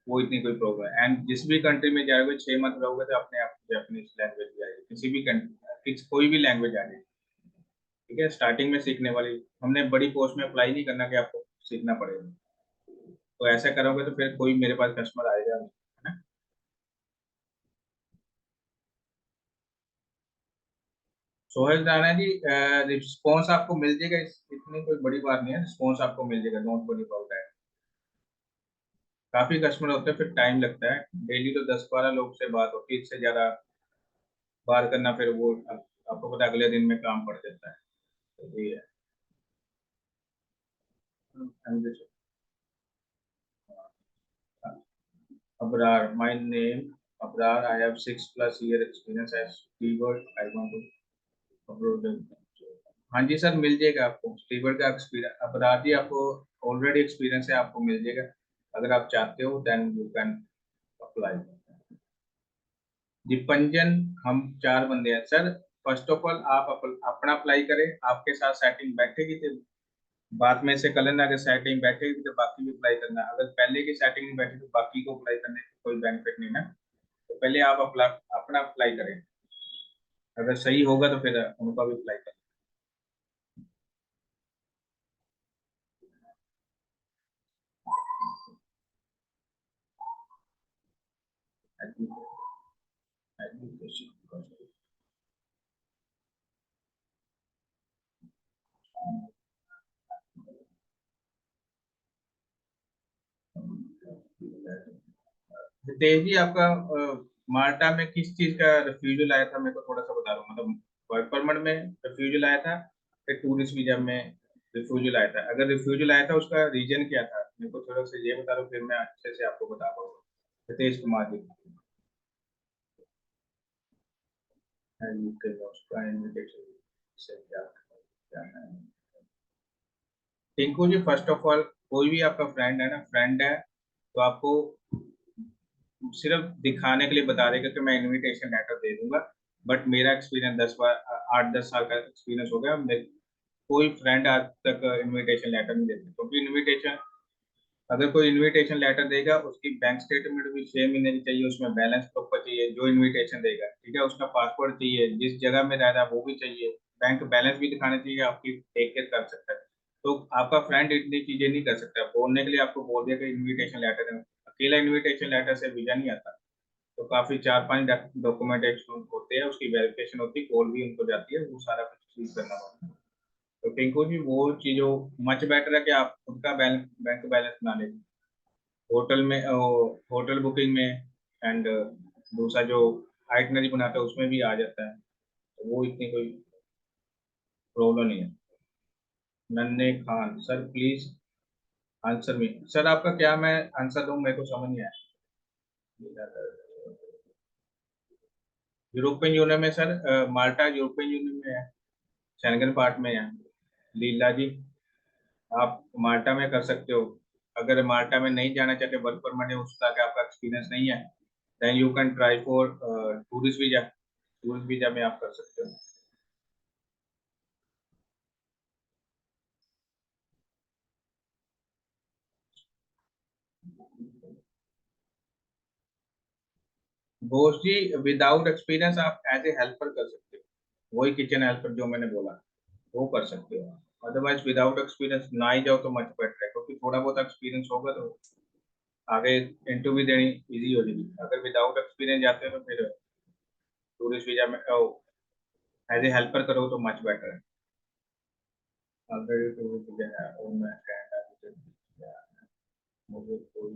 वो इतनी कोई प्रॉब्लम है। एंड जिस भी कंट्री में जाओगे 6 मंथ रहोगे तो अपने आप जापानीज लैंग्वेज आएगी, किसी भी कंट्री कोई भी लैंग्वेज आ जाएगी, ठीक है। स्टार्टिंग में सीखने वाली, हमने बड़ी पोस्ट में अप्लाई नहीं करना कि आपको सीखना पड़ेगा, तो ऐसा करोगे तो फिर कोई मेरे पास कस्टमर आएगा नहीं, है ना। सोहेल राणा जी, रिस्पॉन्स आपको मिल जाएगा, इतनी कोई बड़ी बात नहीं है, रिस्पॉन्स आपको मिल जाएगा, डोंट वरी अबाउट दैट। काफी कस्टमर होते हैं, फिर टाइम लगता है, डेली तो 10-12 लोग से बात होती है, इससे ज्यादा बात करना फिर वो आपको पता है, अगले दिन में काम पड़ जाता है, तो ये है। Abrar, my name Abrar. I have 6+ year experience as steward. I want to upload. हाँ जी सर, मिल जाएगा आपको स्टीवर्ड का एक्सपीरियंस। अपराध जी आपको ऑलरेडी एक्सपीरियंस है, आपको मिल जाएगा। अगर आप चाहते हो देन यू कैन अप्लाई। दीपंजन, हम 4 बंदे हैं सर। फर्स्ट ऑफ ऑल आप अपना अप्लाई करें, आपके साथ सेटिंग बैठेगी तो बाद में से कर लेना, अगर सेटिंग बैठेगी तो बाकी भी अप्लाई करना। अगर पहले की सेटिंग नहीं बैठी तो बाकी को अप्लाई करने का कोई बेनिफिट नहीं ना। तो पहले आप अपना अप्लाई करें, अगर सही होगा तो फिर उनका भी अप्लाई करें। एजुकेशन तेज जी, आपका माल्टा में किस चीज का रिफ्यूजल आया था, मेरे को थोड़ा सा बता दो। मतलब वर्क परमिट में रिफ्यूजल आया था या टूरिस्ट वीजा में रिफ्यूजल आया था? अगर रिफ्यूजल आया था उसका रीजन क्या था, मेरे को थोड़ा सा ये बता दो, फिर मैं अच्छे से आपको बता पाऊंगा। हितेश कुमार जी, उसका इन्विटेशन से क्या है? टिंकू जी, फर्स्ट ऑफ ऑल, कोई भी आपका फ्रेंड है ना, फ्रेंड है तो आपको सिर्फ दिखाने के लिए बता देगा कि मैं इनविटेशन लेटर दे दूंगा। बट मेरा एक्सपीरियंस 8-10 साल का एक्सपीरियंस हो गया, कोई फ्रेंड आज तक इनविटेशन लेटर नहीं देते, क्योंकि इनविटेशन, अगर कोई इनविटेशन लेटर देगा उसकी बैंक स्टेटमेंट भी 6 महीने की चाहिए, उसमें बैलेंस प्रॉपर चाहिए जो इनविटेशन देगा, ठीक है, उसका पासपोर्ट चाहिए, जिस जगह में रह रहा है वो भी चाहिए, बैंक बैलेंस भी दिखाना चाहिए, आपकी टेक केयर कर सकता है। तो आपका फ्रेंड इतनी चीजें नहीं कर सकता, बोलने के लिए आपको बोल दिया कि इन्विटेशन लेटर है, अकेला इन्विटेशन लेटर से वीजा नहीं आता। तो काफी 4-5 डॉक्यूमेंटेशन होते हैं, उसकी वेरिफिकेशन होती है, कॉल भी उनको जाती है, वो सारा कुछ चीज करना पड़ता है। तो टिंकू जी, वो चीजों मच बेटर है कि आप खुद का बैंक बैलेंस बना लें, होटल में होटल बुकिंग में, एंड दूसरा जो आइटनरी बनाता है उसमें भी आ जाता है, तो वो इतनी कोई प्रॉब्लम नहीं है। नन्हे Khan sir, please answer me. Sir आपका क्या मैं आंसर दूं, मेरे को समझ नहीं आया। यूरोपियन यूनियन में सर, माल्टा यूरोपियन यूनियन में है, शेंगन पार्ट में है। लीला जी, आप माल्टा में कर सकते हो। अगर माल्टा में नहीं जाना चाहते, वर्क परमिट है उसका का आपका एक्सपीरियंस नहीं है, then you can try for tourist visa. Tourist visa में आप कर सकते हो। घोष जी, विदाउट एक्सपीरियंस आप एज ए हेल्पर कर सकते हो, वही किचन हेल्पर जो मैंने बोला, वो कर सकते हो। अदरवाइज विदाउट एक्सपीरियंस ना ही जाओ तो मच बेटर है, क्योंकि थोड़ा बहुत एक्सपीरियंस होगा तो आगे इंटरव्यू देनी इजी हो जाएगी। अगर विदाउट एक्सपीरियंस जाते हो तो फिर टूरिस्ट वीजा में एज ए हेल्पर करो तो मच बेटर है। ऑलरेडी टूरिस्ट वीजा है और मैं कनाडा विजिट, मुझे कोई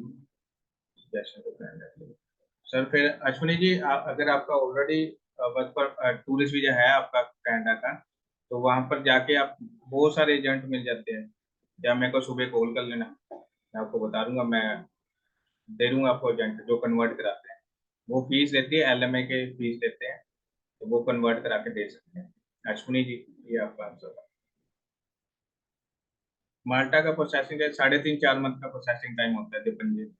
सजेशन तो सर, फिर अश्विनी जी, अगर आपका ऑलरेडी वर्क पर टूरिस्ट वीजा है आपका कनाडा का, तो वहां पर जाके आप बहुत सारे एजेंट मिल जाते हैं, या मेरे को सुबह कॉल कर लेना, मैं आपको बता दूंगा, मैं दे दूंगा आपको एजेंट जो कन्वर्ट कराते हैं। वो फीस लेती है, LMA के फीस लेते हैं, तो वो कन्वर्ट करा के दे सकते हैं। अश्विनी जी, ये आपका आंसर है। माल्टा का प्रोसेसिंग है 3.5-4 मंथ का प्रोसेसिंग टाइम होता है, डिपेंड जी।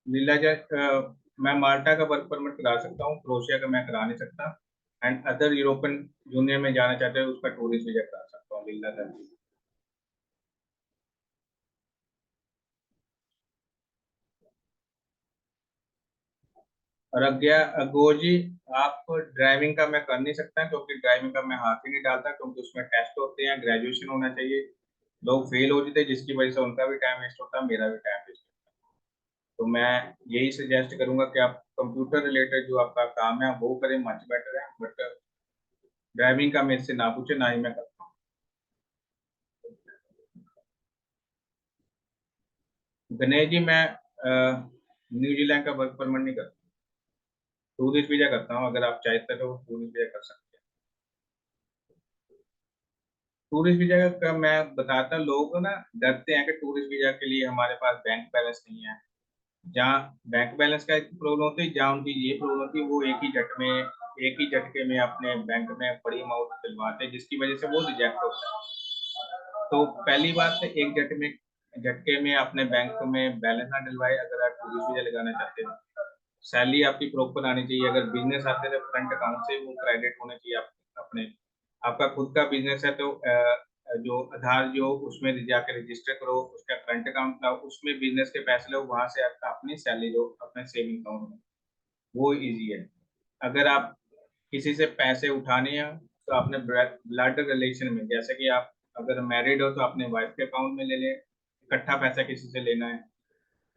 लीला जी, मैं माल्टा का वर्क परमिट करा सकता हूँ, क्रोशिया का मैं करा नहीं सकता, एंड अदर यूरोपियन यूनियन में जाना चाहते हैं उसका टूरिस्ट वीजा करा सकता हूँ, लीला जी। और अज्ञा अगो जी, आप ड्राइविंग का मैं कर नहीं सकता, क्योंकि ड्राइविंग का मैं हाथ ही नहीं डालता, क्योंकि उसमें टेस्ट होते हैं, ग्रेजुएशन होना चाहिए, लोग फेल हो जाते हैं, जिसकी वजह से उनका भी टाइम वेस्ट होता है, मेरा भी टाइम वेस्ट होता है। तो मैं यही सजेस्ट करूंगा कि आप कंप्यूटर रिलेटेड जो आपका काम है वो करें, मच बेटर है, बट ड्राइविंग का मेरे से ना पूछे, ना ही मैं करता हूँ। गणेश जी, मैं न्यूजीलैंड का वर्क परमिट नहीं करता, टूरिस्ट वीजा करता हूँ, अगर आप चाहते तो टूरिस्ट वीजा कर सकते हैं। टूरिस्ट वीजा का मैं बताता, लोग ना डरते हैं कि टूरिस्ट वीजा के लिए हमारे पास बैंक बैलेंस नहीं है। जहाँ बैंक बैलेंस का एक प्रॉब्लम होती है, जहाँ उनकी ये प्रॉब्लम होती है, वो एक ही झटके में अपने बैंक में बड़ी अमाउंट डलवाते हैं, जिसकी वजह से वो रिजेक्ट होता है। तो पहली बात तो एक झटके में अपने बैंक में बैलेंस ना डलवाए, अगर आप टूरिस्ट वीजा लगाना चाहते हो। सैलरी आपकी प्रॉपर आनी चाहिए, अगर बिजनेस आते हैं तो फ्रंट अकाउंट से वो क्रेडिट होने चाहिए अपने। आपका खुद का बिजनेस है तो जो आधार जो उसमें जाकर रजिस्टर करो, उसका करंट अकाउंट लाओ, उसमें बिजनेस के पैसे लो, वहां से आपका अपनी सैलरी लो अपने सेविंग अकाउंट में, वो इजी है। अगर आप किसी से पैसे उठाने हैं तो अपने ब्लड रिलेशन में, जैसे कि आप अगर मैरिड हो तो अपने वाइफ के अकाउंट में ले लें, इकट्ठा पैसा किसी से लेना है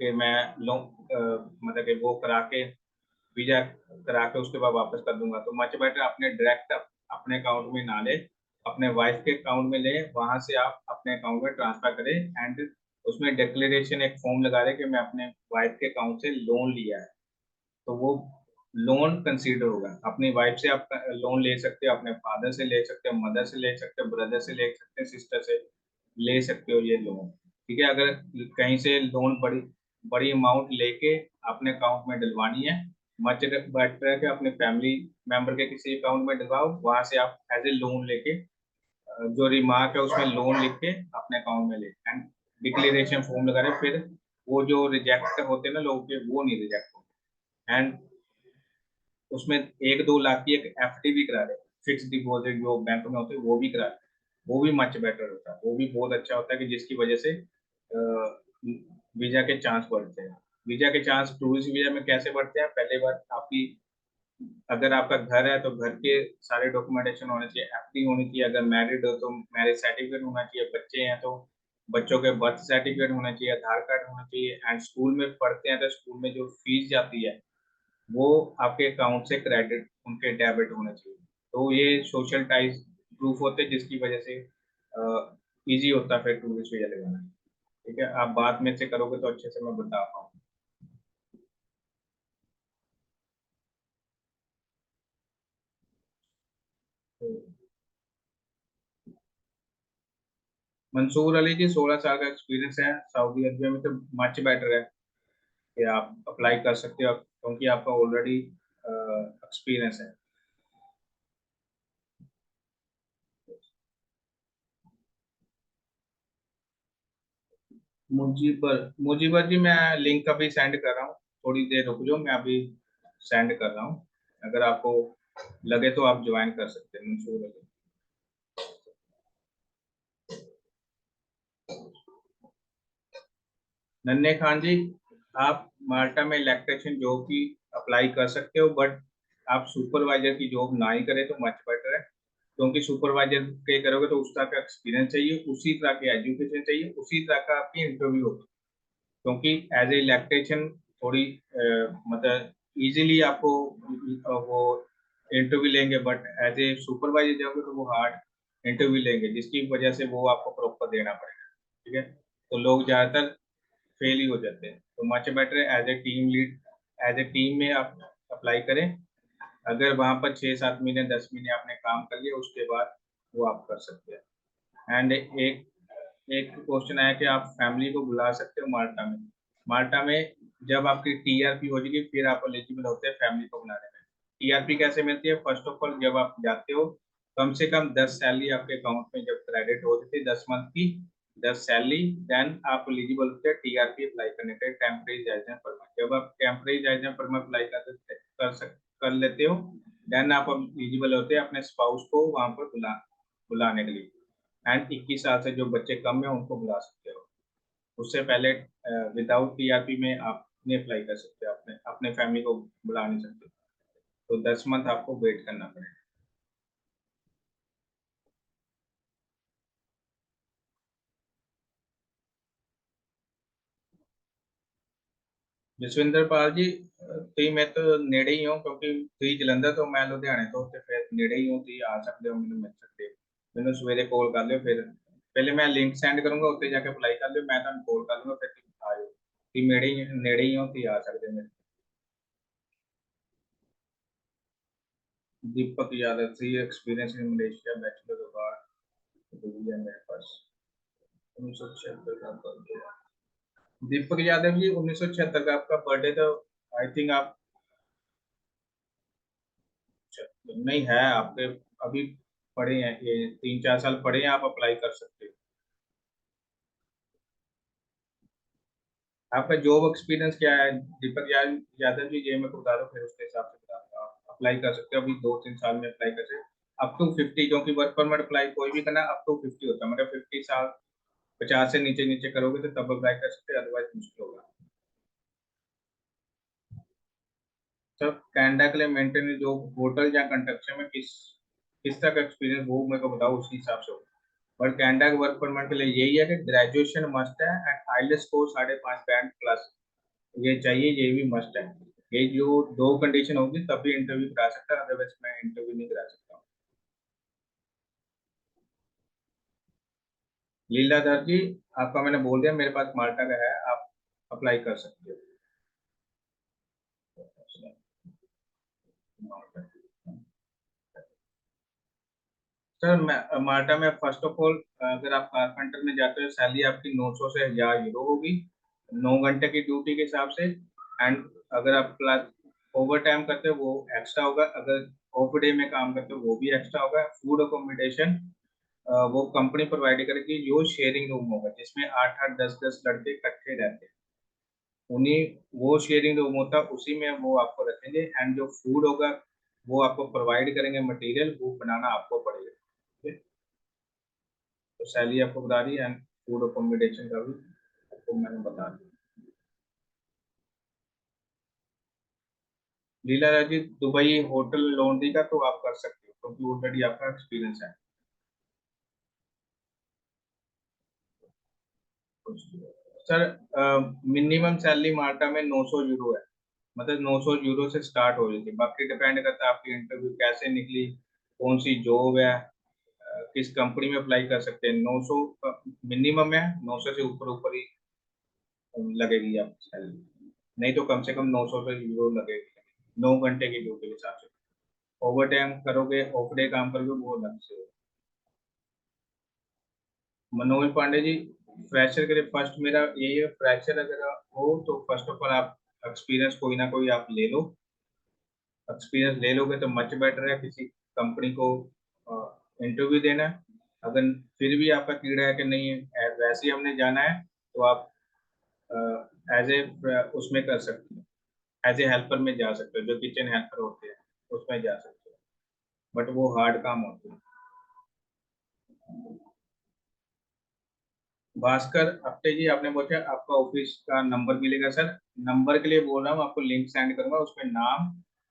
कि मैं लो, मतलब कि वो करा के वीजा करा के उसके बाद वापस कर दूंगा, तो मच बेटर अपने डायरेक्ट अपने अकाउंट में ना ले, अपने वाइफ के अकाउंट में ले, वहां से आप अपने अकाउंट में ट्रांसफर करें, एंड उसमें डिक्लेरेशन एक फॉर्म लगा रहे कि मैं अपने वाइफ के अकाउंट से लोन लिया है, तो वो लोन कंसीडर होगा। अपनी वाइफ से आप लोन ले सकते हो, अपने फादर से ले सकते हो, मदर से ले सकते हो, ब्रदर से ले सकते हो, सिस्टर से ले सकते हो ये लोन। ठीक है, अगर कहीं से लोन बड़ी बड़ी अमाउंट लेके अपने अकाउंट में डलवानी है, मच बेटर है कि अपने फैमिली मेंबर के किसी अकाउंट में डलवाओ, वहां से आप एज ए लोन लेके जो रिमार्क है उसमें लोन लिख के अपने अकाउंट में ले एंड डिक्लेरेशन फॉर्म लगा रहे, फिर वो जो रिजेक्ट होते हैं ना लोगों के, वो नहीं रिजेक्ट होते। एंड उसमें 1-2 लाख की एक एफडी भी करा रहे, फिक्स डिपॉजिट जो बैंक में होते हैं वो भी करा रहे, वो भी मच बेटर होता है, वो भी बहुत अच्छा होता है कि जिसकी वजह से वीजा के चांस बढ़ते हैं। वीजा के चांस टूरिस्ट वीजा में कैसे बढ़ते हैं? पहले बार आपकी, अगर आपका घर है तो घर के सारे डॉक्यूमेंटेशन होने चाहिए, एफडी होनी चाहिए, अगर मैरिड हो तो मैरिज सर्टिफिकेट होना चाहिए, बच्चे हैं तो बच्चों के बर्थ सर्टिफिकेट होना चाहिए, आधार कार्ड होना चाहिए, एंड स्कूल में पढ़ते हैं तो स्कूल में जो फीस जाती है वो आपके अकाउंट से क्रेडिट उनके डेबिट होने चाहिए। तो ये सोशल टाइज प्रूफ होते हैं जिसकी वजह से इजी होता है फिर टूरिस्ट वीजा लगाना। ठीक है, आप बात में से करोगे तो अच्छे से मैं बता पाऊँ। तो मंसूर अली जी 16 साल का एक्सपीरियंस है सऊदी अरबिया में, तो मच बेटर है कि आप अप्लाई कर सकते हो क्योंकि आपका ऑलरेडी एक्सपीरियंस है। मुजीबर जी मैं लिंक अभी सेंड कर रहा हूँ, थोड़ी देर रुक जाओ, मैं अभी सेंड कर रहा हूँ। अगर आपको लगे तो आप ज्वाइन कर सकते हैं मंसूर अली। नन्हे खान जी, आप माल्टा में इलेक्ट्रिशियन जॉब की अप्लाई कर सकते हो, बट आप सुपरवाइजर की जॉब ना ही करें तो मच बेटर है, क्योंकि सुपरवाइजर के करोगे तो उस तरह का एक्सपीरियंस चाहिए, उसी तरह की एजुकेशन चाहिए, उसी तरह का आपकी इंटरव्यू होगी। क्योंकि एज ए इलेक्ट्रिशियन थोड़ी मतलब इजीली आपको वो इंटरव्यू लेंगे, बट एज ए सुपरवाइजर जाओगे तो वो हार्ड इंटरव्यू लेंगे, जिसकी वजह से वो आपको प्रॉपर देना पड़ेगा। ठीक है, तो लोग ज़्यादातर फेल ही हो जाते हैं, तो मच बेटर है as a team lead, as a team में आप अप्लाई करें। अगर वहाँ पर 6-7 महीने 10 महीने आपने काम कर लिया उसके बाद वो आप कर सकते हैं। एंड एक एक क्वेश्चन आया कि आप फैमिली को बुला सकते हो माल्टा में। माल्टा में जब आपकी टीआरपी हो जाएगी फिर आप एलिजिबल होते हैं फैमिली को बुलाने में। टीआरपी कैसे मिलती है? फर्स्ट ऑफ ऑल जब आप जाते हो कम से कम 10 सैलरी आपके अकाउंट में जब क्रेडिट हो जाती है 10 मंथ की, 10 सैलरी, देन आप एलिजिबल होते हैं टीआरपी अप्लाई करने के, टेम्परेरी रेजिडेंट परमिट। जब आप टेम्परेरी रेजिडेंट परमिट अप्लाई कर लेते हो, देन आप एलिजिबल होते हैं अपने स्पाउस को वहां पर बुलाने के लिए। एंड 21 साल से जो बच्चे कम है उनको बुला सकते हो। उससे पहले विदाउट टीआरपी में आप नहीं अप्लाई कर सकते, अपने अपने फैमिली को बुला नहीं सकते, तो 10 मंथ आपको वेट करना पड़ेगा। ਜਸਵਿੰਦਰ ਪਾਲ ਜੀ, ਤੁਸੀਂ ਮੇਰੇ ਤੋਂ ਨੇੜੇ ਹੀ ਹੋ ਕਿਉਂਕਿ ਤੁਸੀਂ ਜਲੰਧਰ ਤੋਂ, ਮੈਂ ਲੁਧਿਆਣੇ ਤੋਂ, ਤੇ ਫਿਰ ਨੇੜੇ ਹੀ ਹੋ, ਤੁਸੀਂ ਆ ਸਕਦੇ ਹੋ, ਮੈਨੂੰ ਮਿਲ ਸਕਦੇ ਹੋ। ਮੈਨੂੰ ਸਵੇਰੇ ਕਾਲ ਕਰ ਲਿਓ, ਫਿਰ ਪਹਿਲੇ ਮੈਂ ਲਿੰਕ ਸੈਂਡ ਕਰੂੰਗਾ, ਉੱਤੇ ਜਾ ਕੇ ਅਪਲਾਈ ਕਰ ਲਿਓ, ਮੈਂ ਤੁਹਾਨੂੰ ਕਾਲ ਕਰ ਲੂੰਗਾ, ਫਿਰ ਤੁਸੀਂ ਆ ਜਾਓ। ਤੁਸੀਂ ਨੇੜੇ ਹੀ ਹੋ, ਤੁਸੀਂ ਆ ਸਕਦੇ ਹੋ ਮੇਰੇ। दीपक यादव थी experience in Malaysia, bachelor of art degree है मेरे पास। 1976 का बर्थडे। दीपक यादव जी 1976 का आपका बर्थडे, तो आई थिंक आप नहीं है आपके, अभी पढ़े हैं, ये 3-4 साल पढ़े हैं, आप अप्लाई कर सकते हो। आपका जॉब एक्सपीरियंस क्या है दीपक यादव जी? ये मैं बता दूं, फिर उसके हिसाब से बता दूंगा। आप अप्लाई कर सकते हो, अभी 2-3 साल में अप्लाई कर सकते हो, अप टू 50, क्योंकि वर्क परमिट अप्लाई कोई भी करना अप टू 50 होता है, मतलब 50 साल, 50 से नीचे नीचे करोगे तो तब अप्लाई कर सकते हैं, अदरवाइज मुश्किल होगा। सर कनाडा के लिए मेंटेनेंस जो होटल या कंस्ट्रक्शन में किस तरह का एक्सपीरियंस वो मेरे को बताओ, उसी हिसाब से होगा। पर कनाडा के वर्क परमिट के लिए यही है कि ग्रेजुएशन मस्ट है and IELTS score 5.5 band plus ये चाहिए, ये भी मस्ट है। ये जो दो कंडीशन होगी तभी इंटरव्यू करा सकता है, अदरवाइज मैं इंटरव्यू नहीं करा सकता हूँ। लीलाधर जी, आपका मैंने बोल दिया, मेरे पास माल्टा का है, आप अप्लाई कर सकते हो। सर मैं माल्टा में फर्स्ट ऑफ ऑल, अगर आप कारपेंटर में जाते हो सैलरी आपकी 900 से 1000 यूरो होगी 9 घंटे की ड्यूटी के हिसाब से। एंड अगर आप प्लस ओवर टाइम करते हो वो एक्स्ट्रा होगा, अगर ऑफ डे में काम करते हो वो भी एक्स्ट्रा होगा। फूड अकोमोडेशन वो कंपनी प्रोवाइड करेगी, जो शेयरिंग रूम होगा जिसमें 8 8 10 10 लड़के इकट्ठे रहते हैं, उन्हीं वो शेयरिंग रूम होता है, उसी में वो आपको रखेंगे। एंड जो फूड होगा वो आपको प्रोवाइड करेंगे, मटेरियल वो बनाना आपको पड़ेगा, ठीक है? तो सैलरी आपको बता दी एंड फूड अकोमोडेशन का भी आपको मैंने बता दिया। लीला राजी, दुबई होटल लॉन्ड्री का तो आप कर सकते हो क्योंकि ऑलरेडी आपका एक्सपीरियंस है। सर मिनिमम सैलरी माल्टा में 900 यूरो है, मतलब 900 यूरो से स्टार्ट हो रही थी। बाकी डिपेंड करता है आपकी इंटरव्यू कैसे निकली, कौन सी जॉब है, किस कंपनी में अप्लाई कर सकते हैं। 900 मिनिमम है, 900 से ऊपर ऊपर ही लगेगी आपकी सैलरी, नहीं तो कम से कम 900 से यूरो लगेगी 9 घंटे की ड्यूटी के हिसाब से। ओवर टाइम करोगे, ऑफ डे काम करोगे, वो अलग से होगा। मनोज पांडे जी, फ्रेशर के लिए फर्स्ट मेरा यही है, फ्रेशर अगर हो तो फर्स्ट ऑफ ऑल आप एक्सपीरियंस कोई ना कोई आप ले लो। एक्सपीरियंस ले लोगे तो मच बेटर है किसी कंपनी को इंटरव्यू देना। अगर फिर भी आपका कीड़ा है कि नहीं वैसे ही हमने जाना है, तो आप एज ए उसमें कर सकते हो, एज ए हेल्पर में जा सकते हो, जो किचन हेल्पर होते हैं उसमें जा सकते हो, बट वो हार्ड काम होते हैं। भास्कर अपटे जी, आपने पूछा आपका ऑफिस का नंबर मिलेगा। सर नंबर के लिए बोल रहा हूँ, आपको लिंक सेंड करूंगा, उसमें नाम,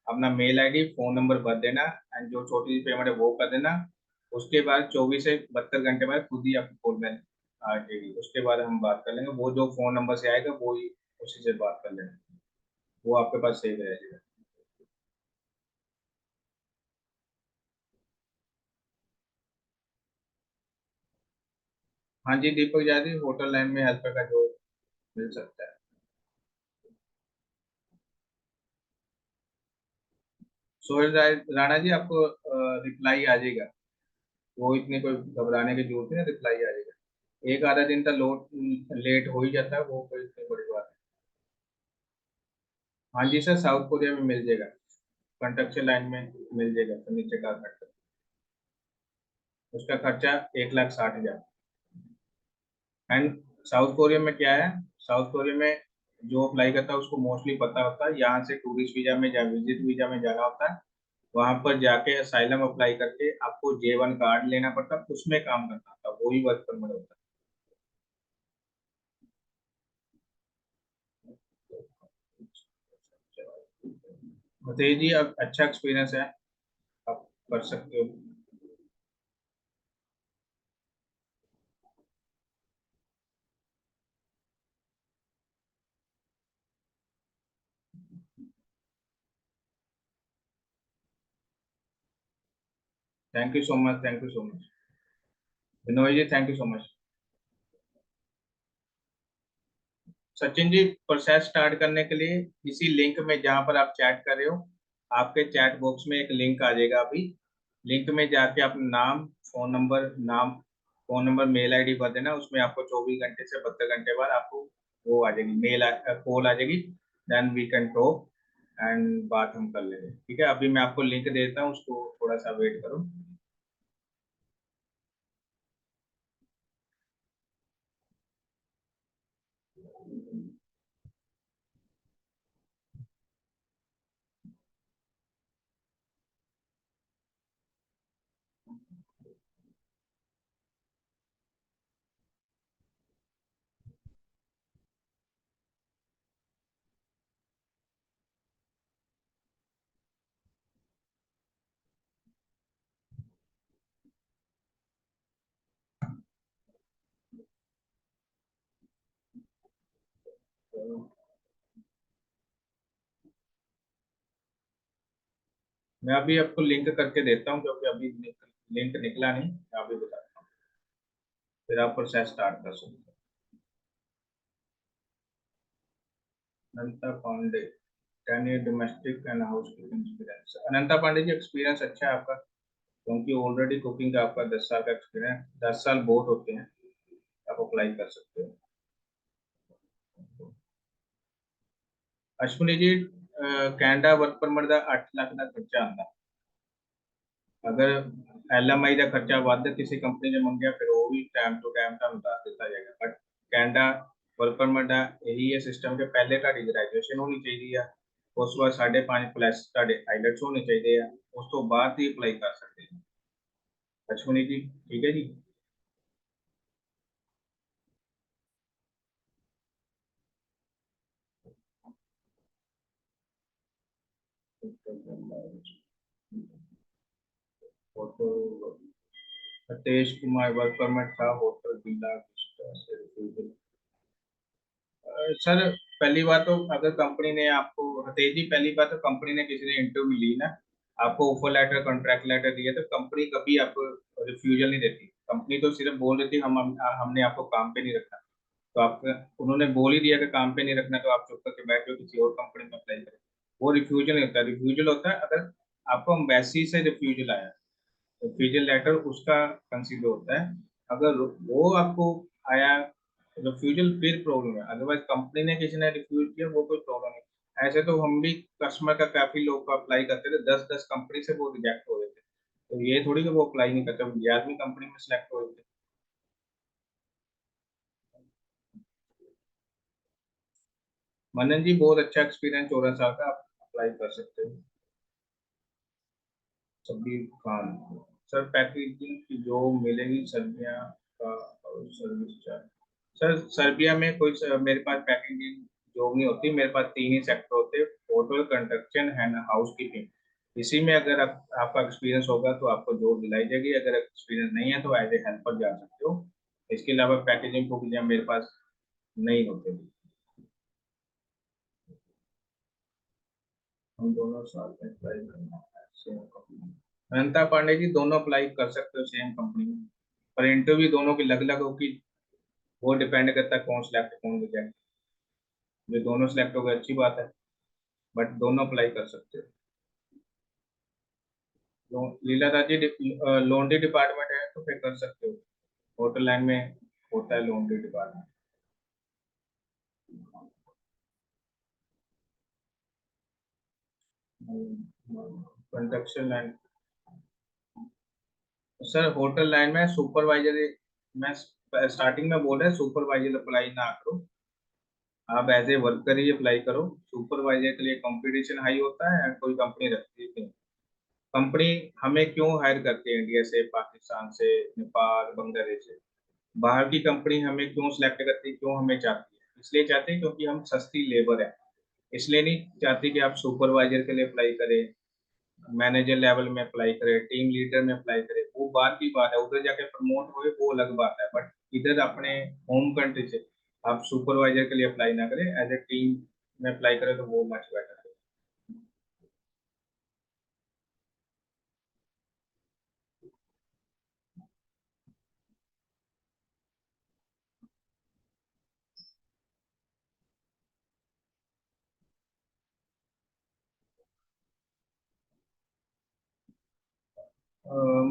अपना मेल आईडी, फोन नंबर भर देना एंड जो छोटी सी पेमेंट है वो कर देना। उसके बाद 24 से 72 घंटे बाद खुद ही आपकी कॉल बैक आ जाएगी, उसके बाद हम बात कर लेंगे। वो जो फोन नंबर से आएगा वो ही उसी से बात कर लेना, वो आपके पास सेव रहेगा। हाँ जी दीपक यादव, होटल लाइन में हेल्पर का जो मिल सकता है। राणा जी, आपको रिप्लाई आ जाएगा, वो इतनी कोई घबराने की जरूरत नहीं, रिप्लाई आ जाएगा। एक आधा दिन का लोड लेट हो ही जाता है, वो कोई इतनी बड़ी बात है। हाँ जी सर, साउथ कोरिया में मिल जाएगा, कंस्ट्रक्शन लाइन में मिल जाएगा फर्नीचर का खर्चा। उसका खर्चा 1,60,000। एंड साउथ कोरिया में क्या है, साउथ कोरिया में जो अप्लाई करता है उसको मोस्टली पता होता है, यहाँ से टूरिस्ट वीजा में या विजिट वीजा में जाना होता है, वहां पर जाके असाइलम अप्लाई करके आपको J1 कार्ड लेना पड़ता है, उसमें काम करना था, वही वर्क परमिट होता है। बताइए जी, अब अच्छा एक्सपीरियंस है, आप कर सकते हो। Thank you so much, thank you so much Vinoy ji, thank you so much. Sachin ji, process start करने के लिए इसी लिंक में जहां पर आप चैट कर रहे हो, आपके चैट बॉक्स में एक लिंक आ जाएगा अभी। लिंक में जाके अपना नाम फोन नंबर मेल आईडी भर देना, उसमें आपको 24 घंटे से 72 घंटे बाद आपको वो आ जाएगी, कॉल आ जाएगी। Then we can talk and बात हम कर लेंगे, ठीक है? अभी मैं आपको लिंक देता हूँ, उसको थोड़ा सा वेट करो। मैं अभी आपको लिंक करके देता हूँ, क्योंकि अभी लिंक निकला नहीं, मैं अभी बताता हूँ। फिर आप प्रोसेस स्टार्ट कर सकते हो। Ananta Pandey, 10 year domestic and housekeeping experience. Ananta Pandey ji, experience अच्छा है आपका, क्योंकि ऑलरेडी कुकिंग का आपका 10 साल का एक्सपीरियंस, 10 साल बहुत होते हैं, आप अप्लाई कर सकते हो। Ashwini ji, Canada work permit का 8 लाख का खर्चा आता। अगर LMI का खर्चा ਵੱਧ किसी कंपनी ने ਮੰਗਿਆ फिर वो भी टाइम टू टाइम ਤੁਹਾਨੂੰ ਦੱਸ ਦਿੱਤਾ ਜਾਏਗਾ। बट कैनेडा वर्क परमिट ਦਾ ਇਹੀ ਹੈ ਸਿਸਟਮ ਕਿ ਪਹਿਲੇ ਤੁਹਾਡੀ ਗ੍ਰੈਜੂਏਸ਼ਨ ਹੋਣੀ ਚਾਹੀਦੀ ਆ, ਉਸ ਤੋਂ ਬਾਅਦ 5.5 ਪਲੱਸ ਤੁਹਾਡੇ ਆਈਲੈਟਸ ਹੋਣੇ ਚਾਹੀਦੇ ਆ, ਉਸ ਤੋਂ ਬਾਅਦ ਹੀ ਅਪਲਾਈ ਕਰ ਸਕਦੇ ਹੋ। ਅਸ਼ਵਨੀ ਜੀ ਠੀਕ ਹੈ ਜੀ। सतेश कुमार वर्क परमिट था, होटल विला से refusal। सर पहली बात तो अगर कंपनी ने आपको, हतेश जी पहली बात तो कंपनी ने किसी ने इंटरव्यू ली ना, आपको ऑफर लेटर कॉन्ट्रैक्ट लेटर दिया, तो कंपनी कभी आपको रिफ्यूजल नहीं देती। कंपनी तो सिर्फ बोल देती हमने आपको काम पे नहीं रखना, तो आपका उन्होंने बोल ही दिया कि काम पे नहीं रखना, तो आप चुप करके बैठ जाओ, किसी और कंपनी में अप्लाई करें। वो रिफ्यूजल नहीं होता। रिफ्यूजल होता है अगर आपको एम्बेसी से रिफ्यूजल आया, रिफ्यूजल लेटर उसका कंसीडर होता है। अगर वो आपको आया रिफ्यूजल, फिर प्रॉब्लम है। अदरवाइज कंपनी ने किसी ने रिफ्यूज किया, वो कोई प्रॉब्लम नहीं। ऐसे तो हम भी कस्टमर का काफी लोग का अप्लाई करते थे, 10 कंपनी से वो रिजेक्ट हो रहे थे, तो ये थोड़ी कि वो अप्लाई नहीं करते, 11वीं कंपनी में सिलेक्ट हो रहे थे। मनन जी बहुत अच्छा एक्सपीरियंस, 14 साल का, आप अप्लाई कर सकते हो। सबीर खान, सर पैकेजिंग की जॉब मिलेगी सर्बिया का और सर्विस चार्ज। सर सर्बिया में कोई मेरे पास पैकेजिंग जॉब नहीं होती, मेरे पास 3 ही सेक्टर होते हैं, hotel, construction and house keeping. इसी में अगर आपका एक्सपीरियंस होगा तो आपको जॉब दिलाई जाएगी, अगर एक्सपीरियंस नहीं है तो एज ए हेल्पर जा सकते हो। इसके अलावा पैकेजिंग को मेरे पास नहीं होते। हम दोनों साथ में अप्लाई करना है सेम कंपनी। अनंता पांडे जी दोनों अप्लाई कर सकते हो सेम कंपनी में, पर इंटरव्यू दोनों की अलग अलग होगी, वो डिपेंड करता है कौन सिलेक्ट कौन रिजेक्ट। जो दोनों सिलेक्ट हो गए अच्छी बात है, बट दोनों अप्लाई कर सकते हो। लीला जी लॉन्ड्री डिपार्टमेंट है तो फिर कर सकते हो, होटल लाइन में होता है laundry department. Construction line, sir hotel line में सुपरवाइजर, मैं स्टार्टिंग में बोल रहे हैं सुपरवाइजर अप्लाई ना करो, आप एज ए वर्कर ही अप्लाई करो। सुपरवाइजर के लिए कंपटीशन हाई होता है, कोई कंपनी रखती है। कंपनी हमें क्यों हायर करती है इंडिया से, पाकिस्तान से, नेपाल, बांग्लादेश से? बाहर की कंपनी हमें क्यों सिलेक्ट करती है, क्यों हमें चाहती है? इसलिए चाहते हैं क्योंकि हम सस्ती लेबर है, इसलिए नहीं चाहती कि आप सुपरवाइजर के लिए अप्लाई करें, मैनेजर लेवल में अप्लाई करें, टीम लीडर में अप्लाई करें, वो बात की बात है, उधर जाके प्रमोट हुए वो अलग बात है। बट इधर अपने होम कंट्री से आप सुपरवाइजर के लिए अप्लाई ना करें, एज ए टीम में अप्लाई करें तो वो मच बेटर है।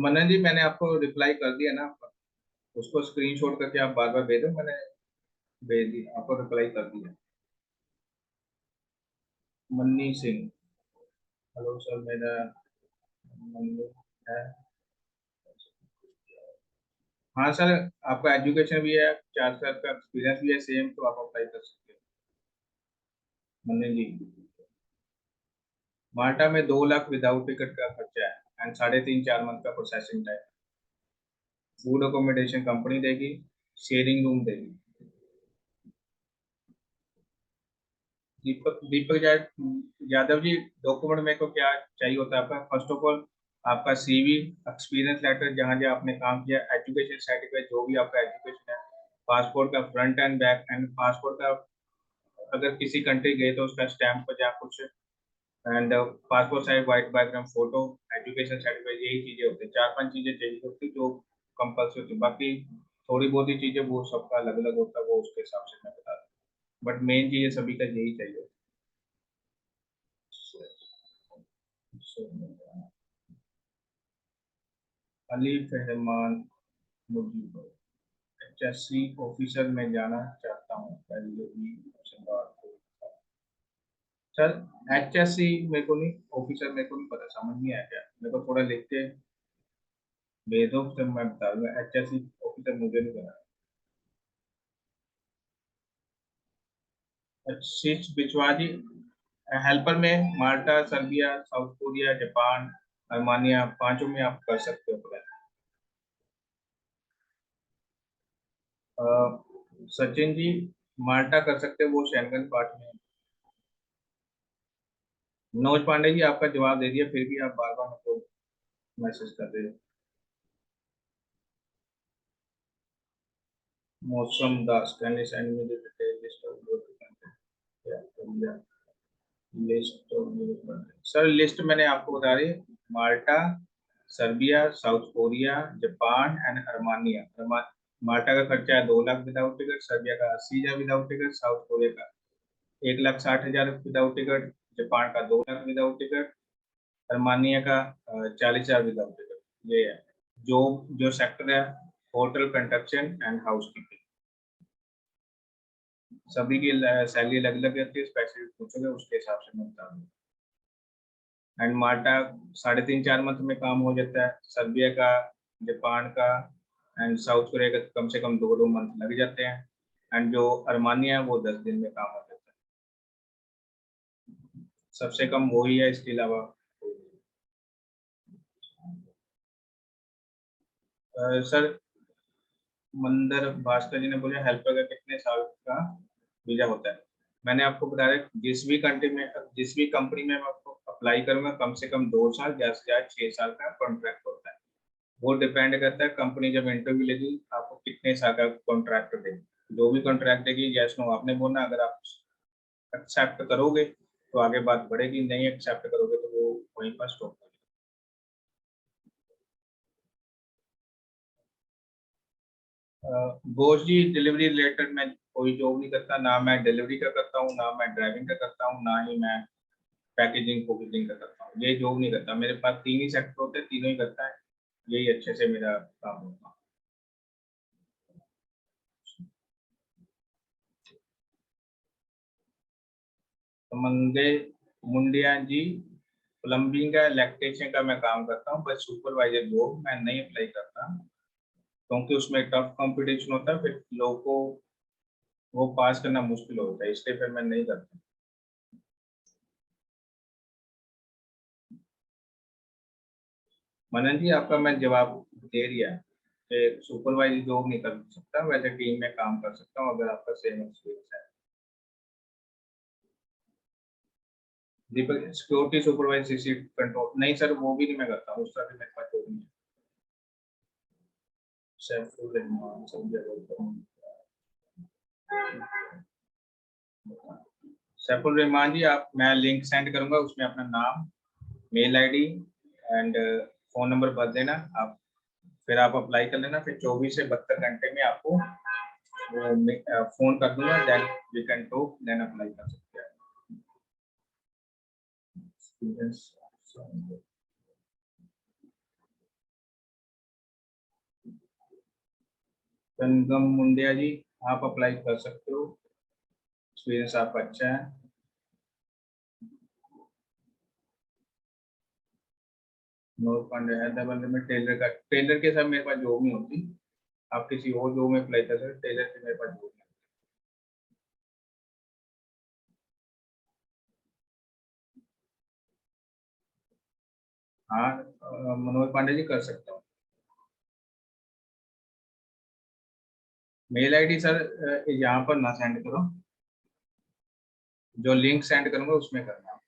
मनन जी मैंने आपको रिप्लाई कर दिया ना आपका, उसको स्क्रीनशॉट करके आप बार बार भेजो, मैंने भेज दिया आपको, रिप्लाई कर दिया। मन्नी सिंह, हेलो सर, मेरा नंबर है। हाँ सर, आपका एजुकेशन भी है, 4 साल का एक्सपीरियंस भी है सेम, तो आप अप्लाई कर सकते हो। मन्नी जी, माल्टा में 2 लाख विदाउट टिकट का खर्चा है एंड 3.5-4 मंथ का processing time. Food accommodation company देगी, शेयरिंग रूम देगी। दीपक दीपक यादव जी, डॉक्यूमेंट मेरे को क्या चाहिए होता है आपका? फर्स्ट ऑफ ऑल आपका CV, एक्सपीरियंस लेटर जहाँ जहाँ आपने काम किया, एजुकेशन सर्टिफिकेट जो भी आपका एजुकेशन है, पासपोर्ट का front end back, and passport का अगर किसी कंट्री गए तो उसका स्टैम्प या कुछ, and passport size white background photo, education certificate, यही चीजें होती है। 4-5 चीजें चाहिए होती जो कंपल्सरी होती। बाकी थोड़ी बहुत ही चीजें वो सबका अलग अलग होता है, वो उसके हिसाब से मैं बता दूँ, बट मेन चीजें सभी का यही चाहिए। अली फहमान मुजीब, HSC ऑफिसर में जाना चाहता हूँ, पहले भी आपसे बात हुई। सर HSC मेरे को नहीं, ऑफिसर मेरे को नहीं पता, समझ नहीं आया क्या, मेरे को थोड़ा लिख के भेजो तो मैं बता दूंगा। HSC ऑफिसर मुझे नहीं पता। शीर्ष बिचवाजी हेल्पर में माल्टा, सर्बिया, साउथ कोरिया, जापान, अर्मानिया, पांचों में आप कर सकते हो अप्लाई। सचिन जी माल्टा कर सकते हो, वो शेंगन पार्ट में है। मनोज पांडे जी आपका जवाब दे दिया, फिर भी आप बार बार मेरे को मैसेज कर रहे हो। Mausam Das, can you send me the detail list of your list of, sir list मैंने आपको बता दी। Malta, Serbia, South Korea, Japan and Armenia. Malta का खर्चा है 2 लाख विदाउट टिकट, सर्बिया का 80,000 विदाउट टिकट, साउथ कोरिया का 1,60,000 विदाउट टिकट, जापान का 2 लाख विदाउट टिकट, अर्मानिया का 40,000 विदाउट टिकट। ये है जो जो सेक्टर है, होटल, कंस्ट्रक्शन एंड हाउसकीपिंग, सभी की सैलरी अलग अलग रहती है, स्पेसिफिक पूछोगे उसके हिसाब से मैं बता दूंगा। एंड माल्टा 3.5-4 मंथ में काम हो जाता है, सर्बिया का, जापान का एंड साउथ कोरिया का कम से कम 2 मंथ लग जाते हैं, एंड जो अर्मानिया है वो 10 दिन में काम हो जाता है, सबसे कम वही है, इसके अलावा सर मंदर भास्कर जी ने बोला हेल्पर का कितने साल का वीजा होता है। मैंने आपको बताया जिस भी कंट्री में, जिस भी कंपनी में मैं आपको अप्लाई करूंगा, कम से कम 2 साल, ज्यादा से ज्यादा 6 साल का कॉन्ट्रैक्ट होता है। वो डिपेंड करता है कंपनी जब इंटरव्यू लेगी आपको कितने साल का कॉन्ट्रैक्ट देगी। जो भी कॉन्ट्रैक्ट देगी यस नो आपने बोलना, अगर आप एक्सेप्ट करोगे तो आगे बात बढ़ेगी, नहीं एक्सेप्ट करोगे तो वो वहीं पर स्टॉप हो जाएगा। घोष जी डिलीवरी रिलेटेड मैं कोई जॉब नहीं करता, ना मैं डिलीवरी का करता हूँ, ना मैं ड्राइविंग का करता हूँ, ना ही मैं पैकेजिंग पैकेजिंग का करता हूँ, ये जॉब नहीं करता। मेरे पास 3 ही सेक्टर होते हैं, तीनों ही करता है, यही अच्छे से मेरा काम होता है। तो मंगे मुंडिया जी, प्लम्बिंग का, इलेक्ट्रिशियन का मैं काम करता हूँ, बस सुपरवाइजर जॉब मैं नहीं अप्लाई करता, क्योंकि उसमें टफ कंपटीशन होता है, फिर लोगों को वो पास करना मुश्किल होता है, इसलिए फिर मैं नहीं करता। मनन जी आपका मैं जवाब दे दिया कि सुपरवाइजर जॉब नहीं कर सकता, वैसे टीम में काम कर सकता हूँ अगर आपका सेम एक्सपीरियंस है। दीपक सिक्योरिटी सुपरवाइजर, सीसी कंट्रोल, नहीं सर वो भी नहीं मैं करता हूँ, उसका भी मेरे पास जॉब नहीं है। सैफुल रहमान सैफुल रहमान जी, आप मैं लिंक सेंड करूंगा, उसमें अपना नाम, mail ID and phone number भर देना आप, फिर आप अप्लाई कर लेना, फिर 24 से 72 घंटे में आपको फोन कर दूंगा, then we can talk, then apply कर सकते हैं। संगम मुंडिया जी आप अप्लाई कर सकते हो, एक्सपीरियंस आपका अच्छा है। नोट पांडे हैदराबाद में टेलर का, टेलर के साथ मेरे पास जॉब नहीं होती, आप किसी और जॉब में अप्लाई कर सकते, टेलर के मेरे पास जॉब नहीं। हाँ मनोज पांडे जी कर सकता हूँ। मेल आईडी सर यहाँ पर ना सेंड करो, जो लिंक सेंड करूंगा उसमें करना।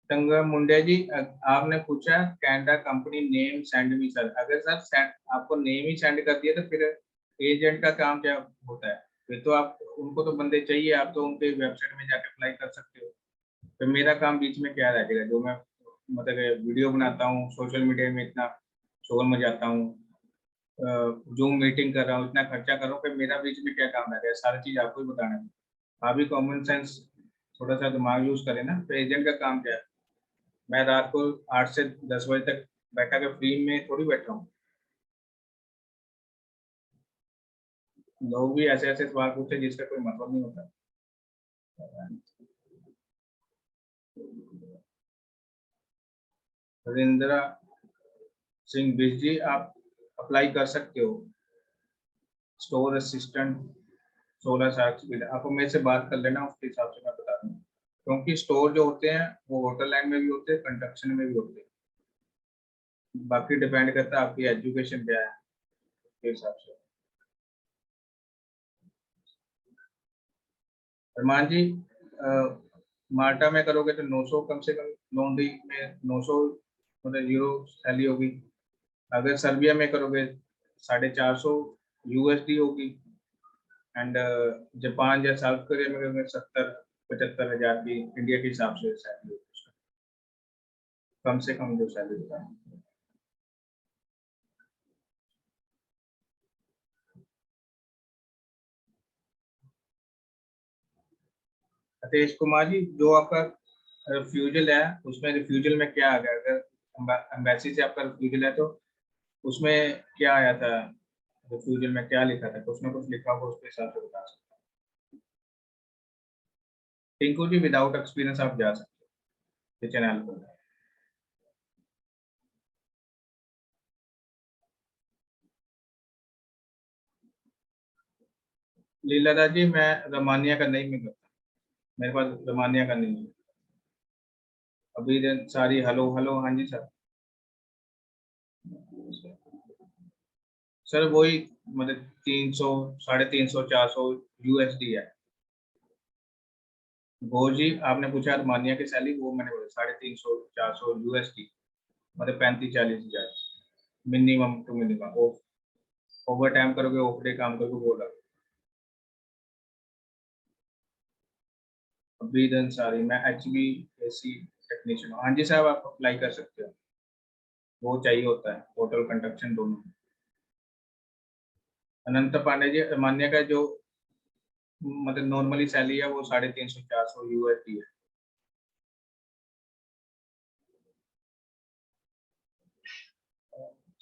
संगम मुंडिया जी आपने पूछा Canada company name send me sir, अगर सर आपको नेम ही सेंड कर दिया तो फिर एजेंट का काम क्या होता है, फिर तो आप उनको तो बंदे चाहिए, आप तो उनके वेबसाइट में जाके अप्लाई कर सकते हो, फिर मेरा काम बीच में क्या रह जाएगा, जो मैं मतलब वीडियो बनाता हूँ, सोशल मीडिया में इतना शोर में जाता हूँ, जूम मीटिंग कर रहा हूँ, इतना खर्चा कर रहा हूँ, फिर मेरा बीच में क्या काम रह गया, सारी चीज आपको ही बताना है। आप भी कॉमन सेंस थोड़ा सा दिमाग यूज करें ना। तो एजेंट का काम क्या है, मैं रात को 8 से 10 बजे तक बैठा के फ्री में थोड़ी बैठा हूँ। लोग भी ऐसे ऐसे सवाल पूछते हैं जिसका कोई मतलब नहीं होता। रविंद्रा सिंह बिज जी, आप अप्लाई कर सकते हो स्टोर असिस्टेंट 16 साल की। आपको मेरे से बात कर लेना, उसके हिसाब से मैं बता दूंगा, क्योंकि स्टोर जो होते हैं वो होटल लाइन में भी होते हैं, कंस्ट्रक्शन में भी होते हैं। बाकी डिपेंड करता है आपकी एजुकेशन क्या है, उसके हिसाब से। अरमान जी, माल्टा में करोगे तो 900 कम से कम, लॉन्ड्री में 900 मतलब यूरो सैलरी होगी। अगर सर्बिया में करोगे 450 यूएसडी होगी। एंड जापान या साउथ कोरिया में करोगे 70-75 हज़ार की इंडिया के हिसाब से सैलरी होगी उसका। कम से कम जो सैलरी होता है। सतीश कुमार जी, जो आपका रिफ्यूजल है, उसमें रिफ्यूजल में क्या आ गया, अगर एम्बेसी से आपका रिफ्यूजल है तो उसमें क्या आया था, रिफ्यूजल में क्या लिखा था, कुछ ना कुछ लिखा होगा, उसके हिसाब से बता सकते हैं। टिंकू जी, विदाउट एक्सपीरियंस आप जा सकते हो किचन हेल्पर। लीला दा जी, मैं रोमानिया का नहीं मैं करता, मेरे पास रोमानिया का नहीं है अभी। सारी हेलो हेलो, हाँ जी सर। सर वही मतलब 300, 350, 400 यूएसडी है। वो जी आपने पूछा रोमानिया की सैलरी, वो मैंने बोला 350, 400 यूएसडी, मतलब 35-40 हज़ार minimum to minimum. Over time करोगे, ओवर डे काम करोगे, वो लगे। अभी सारी मैं HVAC टेक्नीशियन हूँ। हाँ जी साहब, आप अप्लाई कर सकते हो, वो चाहिए होता है, होटल कंस्ट्रक्शन दोनों। अनंत पांडे जी, मान्य का जो मतलब नॉर्मली सैलरी है वो 350-400 यूएसडी है।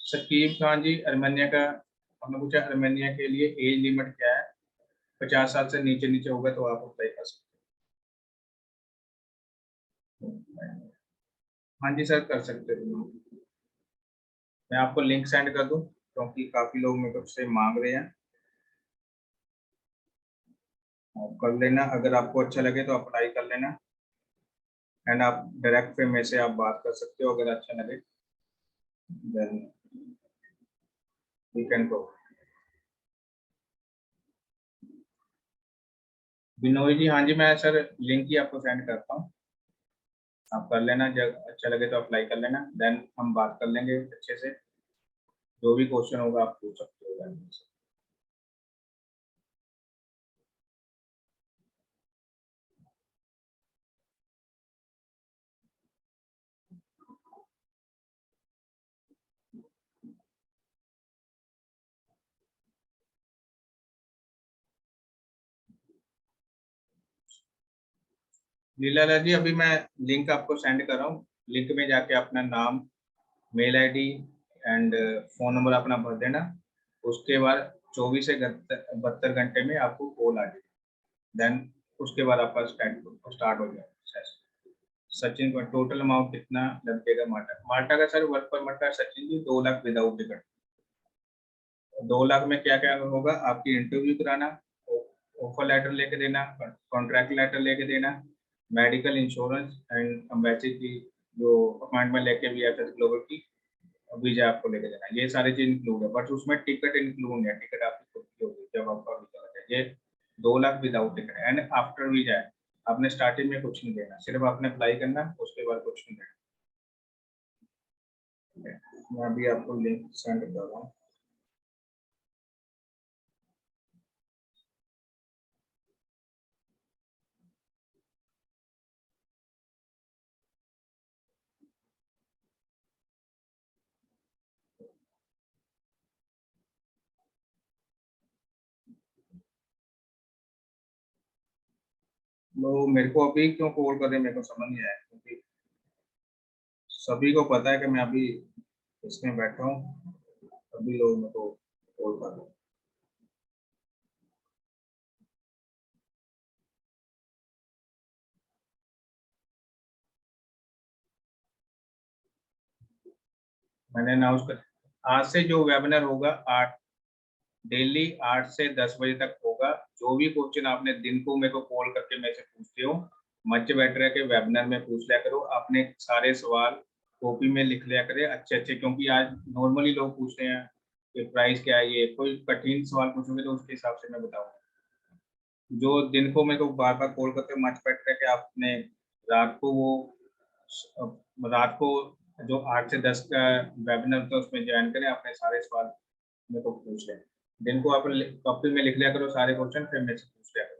शकीब खान जी, अर्मेनिया का हमने पूछा, अर्मेनिया के लिए एज लिमिट क्या है, 50 साल से नीचे नीचे होगा तो आप अप्लाई कर सकते हो। हाँ जी सर, कर सकते हो। मैं आपको लिंक सेंड कर दूं, क्योंकि काफी लोग मेरे को से मांग रहे हैं। आप कर लेना, अगर आपको अच्छा लगे तो अप्लाई कर लेना। एंड आप डायरेक्ट पे में से आप बात कर सकते हो, अगर अच्छा लगे देन वी कैन गो। बिनोई जी, हाँ जी, मैं सर लिंक ही आपको सेंड करता हूँ, आप कर लेना, जब अच्छा लगे तो अप्लाई कर लेना, देन हम बात कर लेंगे अच्छे से। जो भी क्वेश्चन होगा आप पूछ सकते हो then मुझसे। लीला जी, अभी मैं लिंक आपको सेंड कर रहा हूँ। लिंक में जाके अपना नाम, mail ID and phone number अपना भर देना। उसके बाद 24 से 72 घंटे में आपको कॉल आ जाएगी, देन उसके बाद आपका स्टार्ट हो जाएगा। सचिन को टोटल अमाउंट कितना लगेगा, माल्टा माल्टा का सर वर्क परमिट का सचिन जी 2 लाख विदाउट टिकट। 2 लाख में क्या क्या होगा, आपकी इंटरव्यू कराना, ऑफर लेटर लेके देना, कॉन्ट्रैक्ट लेटर लेके देना, मेडिकल इंश्योरेंस एंड एम्बेसी की जो अपॉइंटमेंट लेके भी आता है ग्लोबल की वीजा आपको लेके देना। ये सारी चीज इंक्लूड है, बट उसमें टिकट इंक्लूड नहीं है, टिकट आपकी खुद की होगी जब आपका वीजा लगा। ये 2 lakh without ticket and after visa है। आपने स्टार्टिंग में कुछ नहीं देना, सिर्फ आपने अप्लाई करना, उसके बाद कुछ नहीं देना। मैं अभी आपको लिंक सेंड कर रहा हूँ। लोग मेरे को अभी क्यों कॉल कर रहे हैं मेरे को समझ नहीं आया, क्योंकि सभी को पता है कि मैं अभी इसमें बैठा हूँ, अभी लोग मेरे को कॉल कर रहे हैं। मैंने अनाउंस कर, आज से जो वेबिनार होगा 8 डेली 8 से 10 बजे तक होगा। जो भी क्वेश्चन आपने दिन को मेरे को कॉल करके मेरे से पूछते हो, मच बेटर है कि वेबिनार में पूछ लिया करो। अपने सारे सवाल कॉपी में लिख लिया करें अच्छे अच्छे, क्योंकि आज नॉर्मली लोग पूछते हैं कि प्राइस क्या है, ये कोई कठिन सवाल पूछोगे तो उसके हिसाब से मैं बताऊंगा। जो दिन को मेरे को बार बार कॉल करते हैं, मच बेटर है कि आपने रात को रात को जो 8 से 10 का वेबिनार होता है उसमें ज्वाइन करें, अपने सारे सवाल मेरे को पूछ लें। दिन को आप कॉपी में लिख लिया करो सारे क्वेश्चन, फिर मेरे से पूछ लिया करो।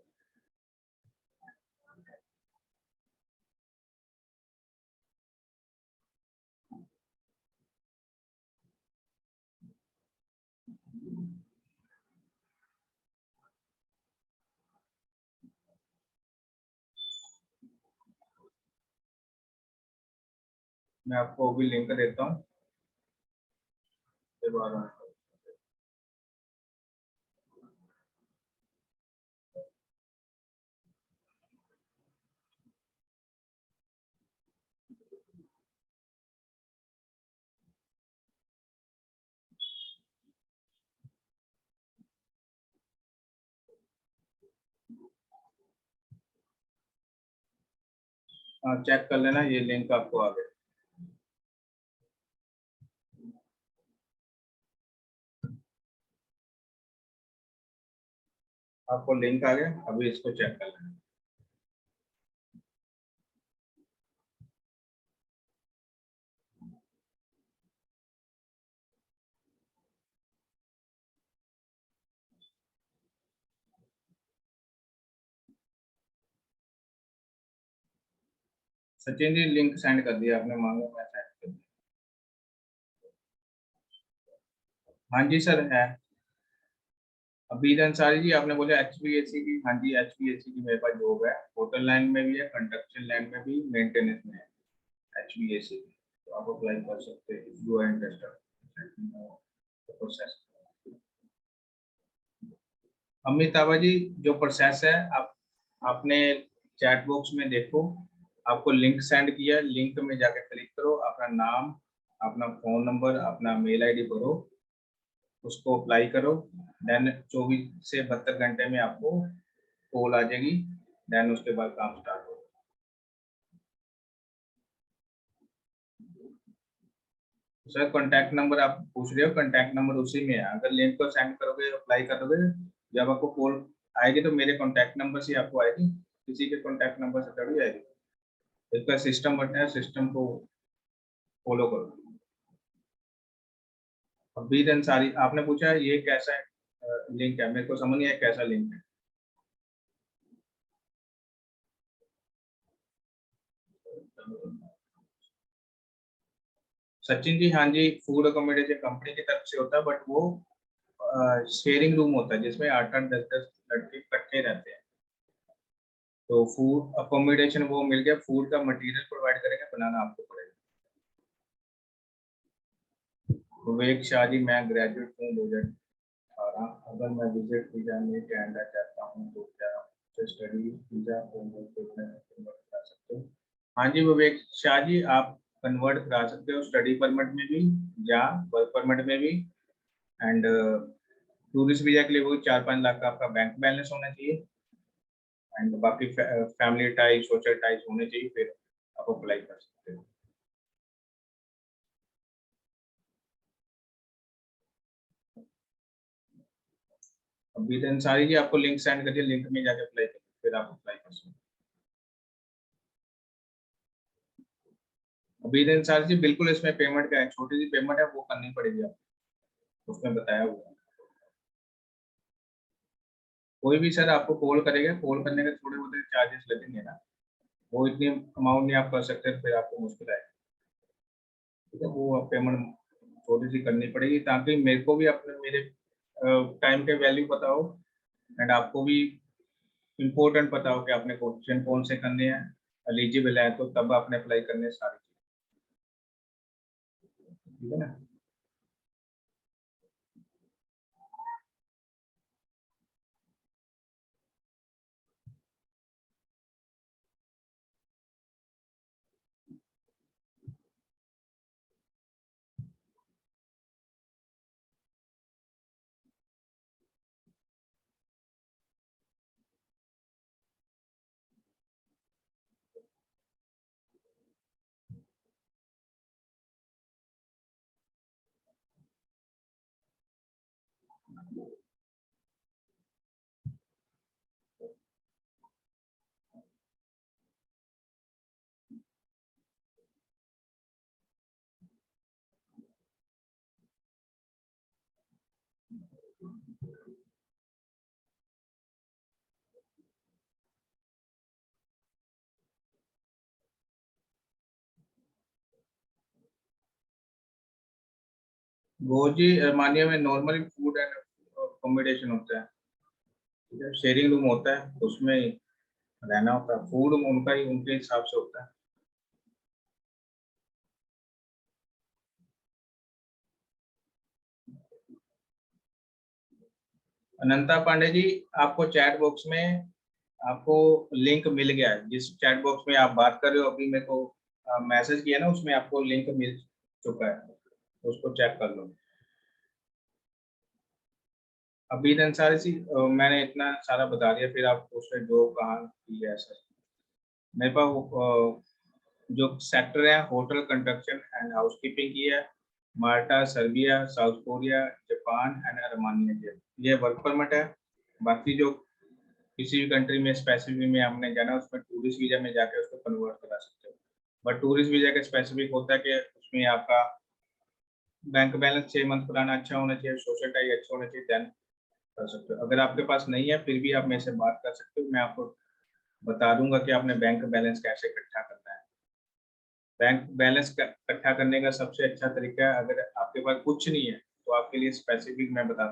मैं आपको अभी लिंक देता हूँ। हाँ, चेक कर लेना, ये लिंक आपको आ गया। आपको लिंक आ गया, अभी इसको चेक कर लेना। सचिन जी लिंक सेंड कर दिया आपने, मांगा मैं सेंड कर दिया। हाँ जी सर है। अबीद अंसारी जी आपने बोला HVAC की, हाँ जी HVAC की मेरे पास जॉब है, होटल लाइन में भी है, कंस्ट्रक्शन लाइन में भी, मेंटेनेंस में है HVAC की, तो आप अप्लाई कर सकते हैं you are interested process. Amitabha ji जो प्रोसेस है, आप आपने चैट बॉक्स में देखो, आपको लिंक सेंड किया, लिंक में जाके क्लिक करो, अपना नाम, अपना फोन नंबर, अपना मेल आईडी भरो, उसको अप्लाई करो। देन 24 से 72 घंटे में आपको कॉल आ जाएगी, देन उसके बाद काम स्टार्ट हो। सर कॉन्टैक्ट नंबर आप पूछ रहे हो, कॉन्टैक्ट नंबर उसी में है, अगर लिंक को सेंड करोगे अप्लाई करोगे, जब आपको कॉल आएगी तो मेरे कॉन्टैक्ट नंबर से आपको आएगी, किसी के कॉन्टैक्ट नंबर से थोड़ी आएगी। इसका सिस्टम बनना है, सिस्टम को फॉलो करो। अबीद अंसारी आपने पूछा ये कैसा लिंक है, मेरे को समझ नहीं आया कैसा लिंक है। सचिन जी हाँ जी, फूड अकोमोडेशन कंपनी की तरफ से होता है, बट वो शेयरिंग रूम होता है जिसमें 8-8 10-10 लड़के इकट्ठे रहते हैं। तो फूड अकोमोडेशन वो मिल गया, फूड का मटेरियल प्रोवाइड करेंगे, बनाना आपको पड़ेगा। विवेक शाह जी मैं ग्रेजुएट हूँ 2018, अगर मैं विजिट वीजा में कनाडा चाहता हूँ तो क्या स्टडी वीजा को कन्वर्ट करा सकते हो? हाँ जी विवेक शाह जी, आप कन्वर्ट करा सकते हो स्टडी परमिट में भी या वर्क परमिट में भी। एंड टूरिस्ट वीजा के लिए वो 4-5 लाख का आपका बैंक बैलेंस होना चाहिए, एंड बाकी फैमिली टाइज सोशल टाइज होने चाहिए, फिर आप अप्लाई कर सकते हो। अभी अंसारी जी आपको लिंक सेंड करिए, लिंक में जाके अप्लाई करिए, फिर आप अप्लाई कर सकते हो। अभी अंसारी जी बिल्कुल इसमें पेमेंट का है, छोटी सी पेमेंट है वो करनी पड़ेगी आपको, उसमें बताया हुआ है। कोई भी सर आपको कॉल करेगा, कॉल करने के थोड़े बहुत चार्जेस लगेंगे ना, वो इतनी अमाउंट नहीं आप कर सकते, फिर आपको मुश्किल आएगी। ठीक है, वो पेमेंट छोटी सी करनी पड़ेगी ताकि मेरे को भी अपने मेरे टाइम के वैल्यू पता हो, एंड आपको भी इम्पोर्टेंट पता हो कि आपने क्वेश्चन कौन से करने हैं, एलिजिबल है तो तब आपने अप्लाई करने सारी चीजें, ठीक है ना। वो जी मानिए में नॉर्मली फूड एंड अकोमोडेशन होता है, ठीक है, शेयरिंग रूम होता है, उसमें रहना होता है, फूड उनका ही उनके हिसाब से होता है। अनंता पांडे जी, आपको चैट बॉक्स में आपको लिंक मिल गया है, जिस चैट बॉक्स में आप बात कर रहे हो अभी मेरे को मैसेज किया ना, उसमें आपको लिंक मिल चुका है, तो उसको चेक कर लो। अभी अंसारी सी मैंने इतना सारा बता दिया, फिर आप उसमें जो कहा की है सर, मेरे पास जो सेक्टर है होटल कंस्ट्रक्शन एंड हाउसकीपिंग की है, Malta, Serbia, South Korea, Japan and Romania, ये वर्क परमिट है। बाकी जो किसी भी कंट्री में स्पेसिफिक में हमने जाना, उसमें टूरिस्ट वीजा में जाके उसको कन्वर्ट करा सकते हो, बट टूरिस्ट वीजा का स्पेसिफिक होता है कि उसमें आपका बैंक बैलेंस 6 मंथ पुराना अच्छा होना चाहिए, सोशल टाई अच्छा होना चाहिए, देन कर सकते हो। अगर आपके पास नहीं है फिर भी आप मेरे से बात कर सकते हो, मैं आपको बता दूंगा कि आपने बैंक बैलेंस कैसे इकट्ठा करना है। बैंक बैलेंस इकट्ठा करने का सबसे अच्छा तरीका है, अगर आपके पास कुछ नहीं है तो आपके लिए स्पेसिफिक मैं बता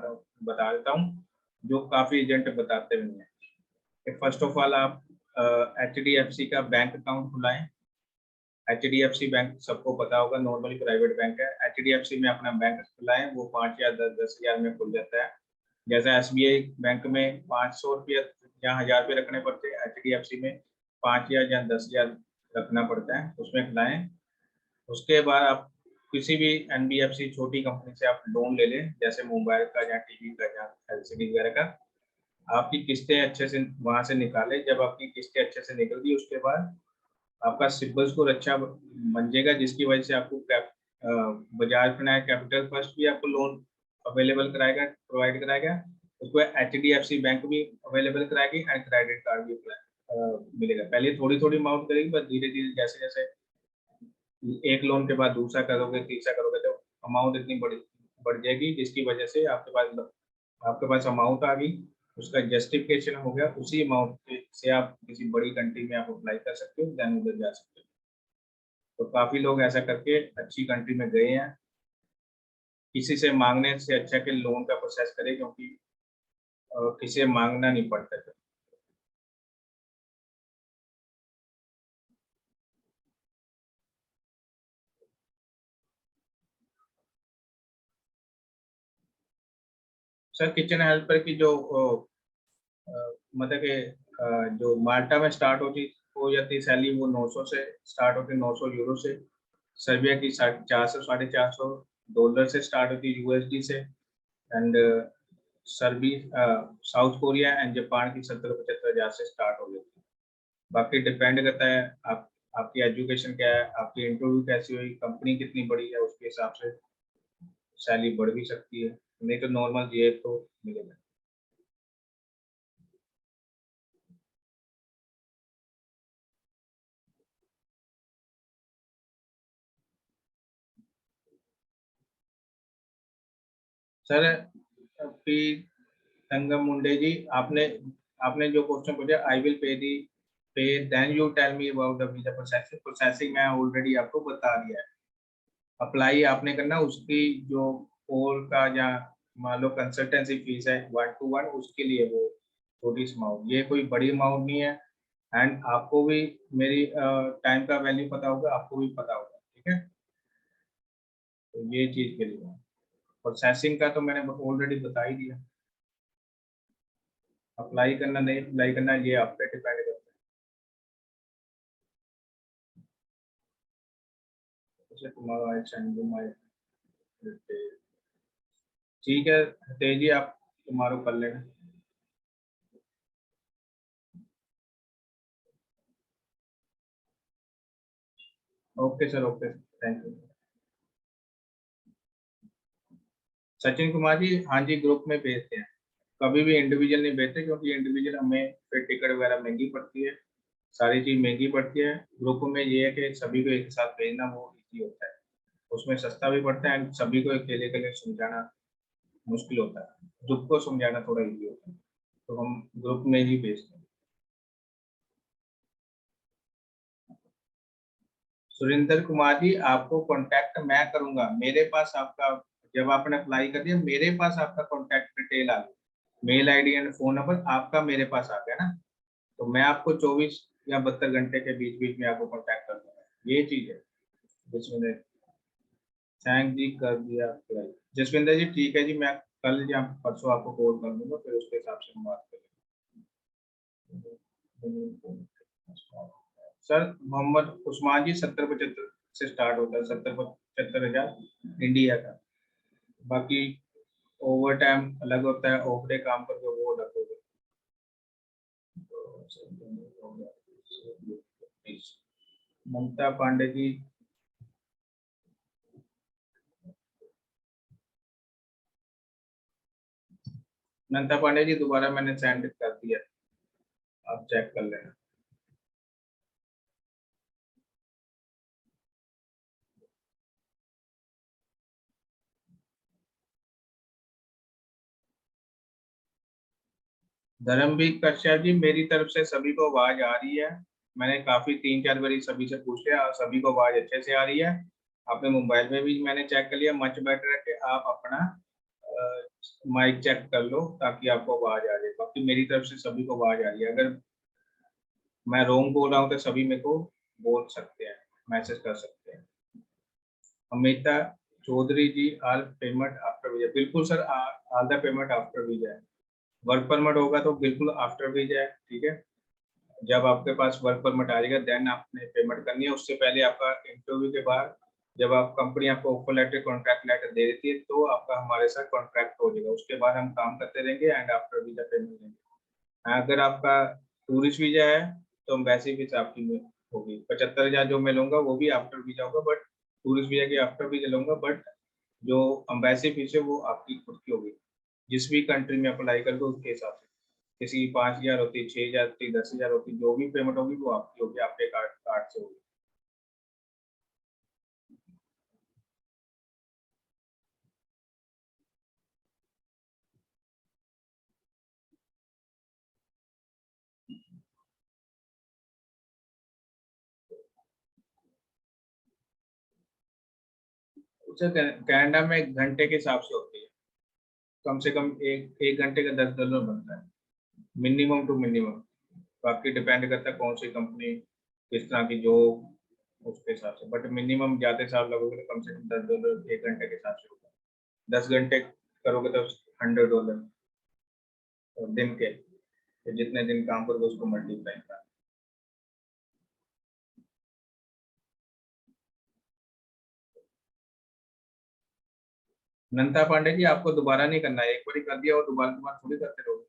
देता हूँ, जो काफ़ी एजेंट बताते भी हैं। कि फर्स्ट ऑफ ऑल आप HDFC का बैंक अकाउंट खुलाएं। HDFC बैंक सबको पता होगा, नॉर्मली प्राइवेट बैंक है। HDFC में अपना बैंक खुलाएं, वो 5 या 10,000 में खुल जाता है। जैसा SBI बैंक में 500 रुपये या 1000 रुपये रखने पड़ते हैं, HDFC में 5 या 10,000 रखना पड़ता है, उसमें खुलाएं। उसके बाद आप किसी भी NBFC छोटी कंपनी से आप लोन ले लें, जैसे मोबाइल का या टीवी का या LCD वगैरह का। आपकी किस्तें अच्छे से वहाँ से निकालें, जब आपकी किस्तें अच्छे से निकल गई उसके बाद आपका सिबिल स्कोर अच्छा बन जाएगा, जिसकी वजह से आपको बजाज फाइनेंस कैपिटल फर्स्ट भी आपको लोन अवेलेबल कराएगा, प्रोवाइड कराएगा। उसको HDFC बैंक भी अवेलेबल कराएगी एंड क्रेडिट कार्ड भी मिलेगा। पहले थोड़ी थोड़ी अमाउंट करेगी, बस धीरे धीरे जैसे जैसे एक लोन के बाद दूसरा करोगे, तीसरा करोगे, तो अमाउंट इतनी बढ़ जाएगी, जिसकी वजह से आपके पास अमाउंट आ गई, उसका जस्टिफिकेशन हो गया, उसी अमाउंट से आप किसी बड़ी कंट्री में आप अप्लाई कर सकते हो, देन उधर जा सकते हो। तो काफी लोग ऐसा करके अच्छी कंट्री में गए हैं। किसी से मांगने से अच्छा कि लोन का प्रोसेस करें, क्योंकि किसी से मांगना नहीं पड़ता है। सर किचन हेल्पर की जो मतलब कि जो माल्टा में स्टार्ट होती हो जाती सैलरी, वो 900 से स्टार्ट होती, 900 यूरो से। सर्बिया की 400 $450 से स्टार्ट होती, USD से। And Serbia South Korea and Japan की 70-75 हज़ार से स्टार्ट हो जाती है। बाकी डिपेंड करता है आपकी एजुकेशन क्या है, आपकी इंटरव्यू कैसी हुई, कंपनी कितनी बड़ी है, उसके हिसाब से सैलरी बढ़ भी सकती है, नहीं तो नॉर्मल ये तो मिलेगा। सर आपकी संगम मुंडे जी, आपने आपने जो क्वेश्चन पूछा, I will pay then you tell me about the visa processing. Processing मैं ऑलरेडी आपको बता दिया है। अप्लाई आपने करना, उसकी जो कोर का या मान लो कंसल्टेंसी फीस है 1 to 1, उसके लिए वो छोटी सी अमाउंट, ये कोई बड़ी अमाउंट नहीं है। एंड आपको भी मेरी टाइम का वैल्यू पता होगा, आपको भी पता होगा, ठीक है। तो ये चीज के लिए प्रोसेसिंग का तो मैंने ऑलरेडी बता ही दिया। अप्लाई करना नहीं अप्लाई करना ये आप पे डिपेंड करता है। जैसे तुम्हारा ठीक है तेजी, आप तुम्हारा कर लेना। Okay sir, okay, thank you. Sachin Kumar ji, हाँ जी, ग्रुप में भेजते हैं, कभी भी इंडिविजुअल नहीं भेजते, क्योंकि इंडिविजुअल हमें फिर टिकट वगैरह महंगी पड़ती है, सारी चीज महंगी पड़ती है। ग्रुप में ये है कि सभी को एक साथ भेजना वो इजी होता है, उसमें सस्ता भी पड़ता है, सभी को अकेले अकेले समझाना मुश्किल होता है, ग्रुप को समझाना थोड़ा इजी होता है, तो हम ग्रुप में ही भेजते हैं। सुरेंद्र कुमार जी, आपको कांटेक्ट मैं करूंगा, मेरे पास आपका, जब आपने अप्लाई कर दिया मेरे पास आपका कांटेक्ट डिटेल आ गई, mail ID and phone number आपका मेरे पास आ गया ना, तो मैं आपको 24 या 72 घंटे के बीच बीच में आपको कांटेक्ट कर दूंगा, ये चीज है। जसविंदर, थैंक जी, कर दिया अप्लाई। जसविंदर जी ठीक है जी, मैं कल या परसों आपको कॉल कर दूंगा, फिर उसके हिसाब से हम बात करेंगे। सर मोहम्मद उस्मान जी 70-75 से स्टार्ट होता है, 70-75 हजार इंडिया का। बाकी ओवर टाइम अलग होता है, ओवर डे काम करके वो अलग होगा। ममता पांडे जी, ममता पांडे जी दोबारा मैंने सेंड कर दिया, आप चेक कर लेना। धर्मवीर कश्यप जी, मेरी तरफ से सभी को आवाज आ रही है, मैंने काफी 3-4 बारी सभी से पूछ लिया और सभी को आवाज अच्छे से आ रही है। अपने मोबाइल में भी मैंने चेक कर लिया, मच बेटर है कि आप अपना माइक चेक कर लो ताकि आपको आवाज आ जाए। बाकी मेरी तरफ से सभी को आवाज आ रही है, अगर मैं रॉन्ग बोल रहा हूँ तो सभी मेरे को बोल सकते हैं, मैसेज कर सकते हैं। अमिता चौधरी जी, ऑल पेमेंट आफ्टर वीजा, बिल्कुल sir, all the payment after visa है। वर्क परमिट होगा तो बिल्कुल आफ्टर वीजा है, ठीक है। जब आपके पास वर्क परमिट आ जाएगा देन आपने पेमेंट करनी है, उससे पहले आपका इंटरव्यू के बाद जब आप कंपनी आपको ऑफर लेटर कॉन्ट्रैक्ट लेटर दे देती है तो आपका हमारे साथ कॉन्ट्रैक्ट हो जाएगा, उसके बाद हम काम करते रहेंगे एंड आफ्टर वीजा पेमेंट देंगे। अगर आपका टूरिस्ट वीजा है तो हम वैसे भी आपकी होगी 75,000 जो मैं लूंगा वो भी आफ्टर वीजा होगा, बट टूरिस्ट वीजा की आफ्टर वीजा लूंगा, बट जो अम्बेसी फीस है वो आपकी खुद की होगी, जिस भी कंट्री में अप्लाई कर दो उसके हिसाब से, किसी की 5,000 होती, 6,000 होती, 10,000 होती, जो भी पेमेंट होगी वो आपकी होगी, आपके कार्ड कार्ड से होगी। उसे कनाडा में घंटे के हिसाब से होती है, कम से कम एक घंटे का $10 बनता है, मिनिमम टू मिनिमम। बाकी डिपेंड करता है कौन सी कंपनी किस तरह की जॉब उसके हिसाब से, बट मिनिमम जाते साल लगोगे तो कम से कम $10 एक घंटे के हिसाब से होगा। 10 घंटे करोगे तो $100 दिन के, तो जितने दिन काम करोगे उसको मल्टीप्लाई कर। नंदा पांडे जी, आपको दोबारा नहीं करना है, एक बार कर दिया और दोबारा दोबारा थोड़ी करते रहोगे।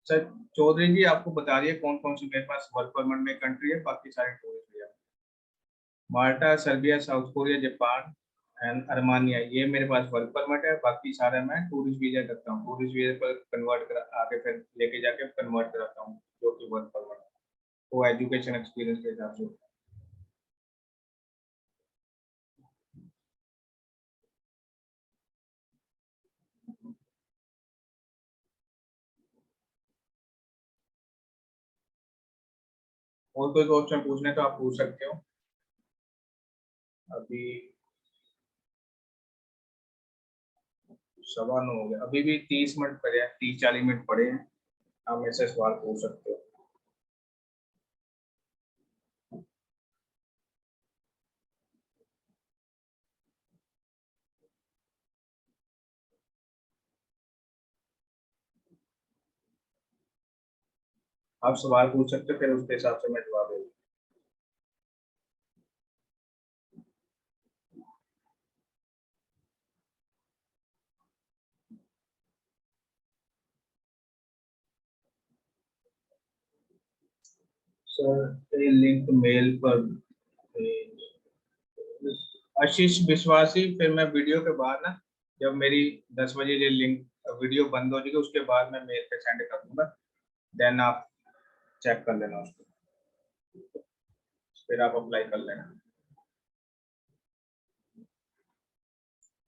सर चौधरी जी आपको बता दिया कौन कौन सी मेरे पास वर्क परमिट में कंट्री है, बाकी सारे tourist visa, Malta, Serbia, South Korea, Japan and Armenia, ये मेरे पास वर्क परमिट है, बाकी सारे मैं टूरिस्ट वीजा करता हूँ, टूरिस्ट वीजा पर कन्वर्ट कर आगे फिर लेके जाके कन्वर्ट कराता हूँ जो कि वर्क परमिट है, वो एजुकेशन एक्सपीरियंस के हिसाब से होता है। और कोई क्वेश्चन पूछने तो आप पूछ सकते हो अभी। 9:15 हो गया, अभी भी 30 मिनट पड़े हैं, 30-40 मिनट पड़े हैं, आप मेरे से सवाल पूछ सकते हो। आप सवाल पूछ सकते हो, फिर उसके हिसाब से मैं जवाब दूंगा। सर ये लिंक मेल पर आशीष विश्वासी, फिर मैं वीडियो के बाद ना, जब मेरी 10 बजे ये लिंक वीडियो बंद हो जाएगी उसके बाद मैं मेल पे सेंड कर दूंगा, देन आप चेक कर लेना उसको, फिर आप अप्लाई कर लेना,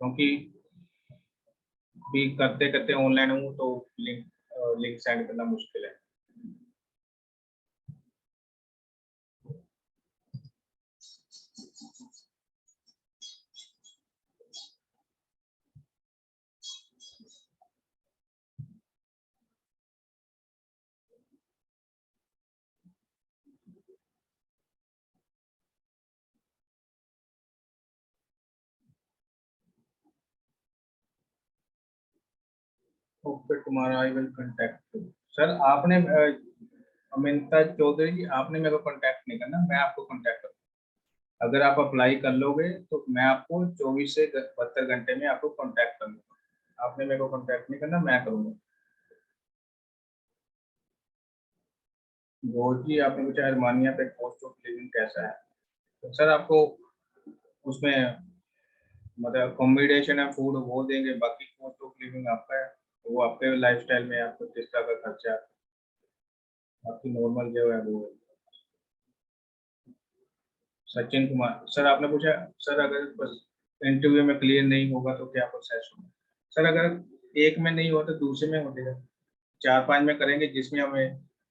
क्योंकि भी करते करते ऑनलाइन हूँ तो लिंक लिंक सेंड करना मुश्किल है। ओके तुम्हारा आई विल कांटेक्ट। सर आपने अमिता चौधरी जी, आपने मेरे को कांटेक्ट नहीं करना, मैं आपको कांटेक्ट करूँगा। अगर आप अप्लाई कर लोगे तो मैं आपको 24 से 72 घंटे में आपको कांटेक्ट कर लूँगा। आपने मेरे को कांटेक्ट नहीं करना, मैं करूँगा। घोष जी आपने पूछा अरमानिया पे कॉस्ट ऑफ लिविंग कैसा है। तो सर आपको उसमें मतलब अकोमोडेशन है, फूड वो देंगे, बाकी कॉस्ट ऑफ लिविंग आपका है, तो वो आपके लाइफस्टाइल में आपको किस तरह का खर्चा, आपकी नॉर्मल जो है वो। सचिन कुमार सर आपने पूछा सर अगर बस इंटरव्यू में क्लियर नहीं होगा तो क्या प्रोसेस होगा। सर अगर एक में नहीं हुआ तो दूसरे में हो जाएगा, 4-5 में करेंगे, जिसमें हमें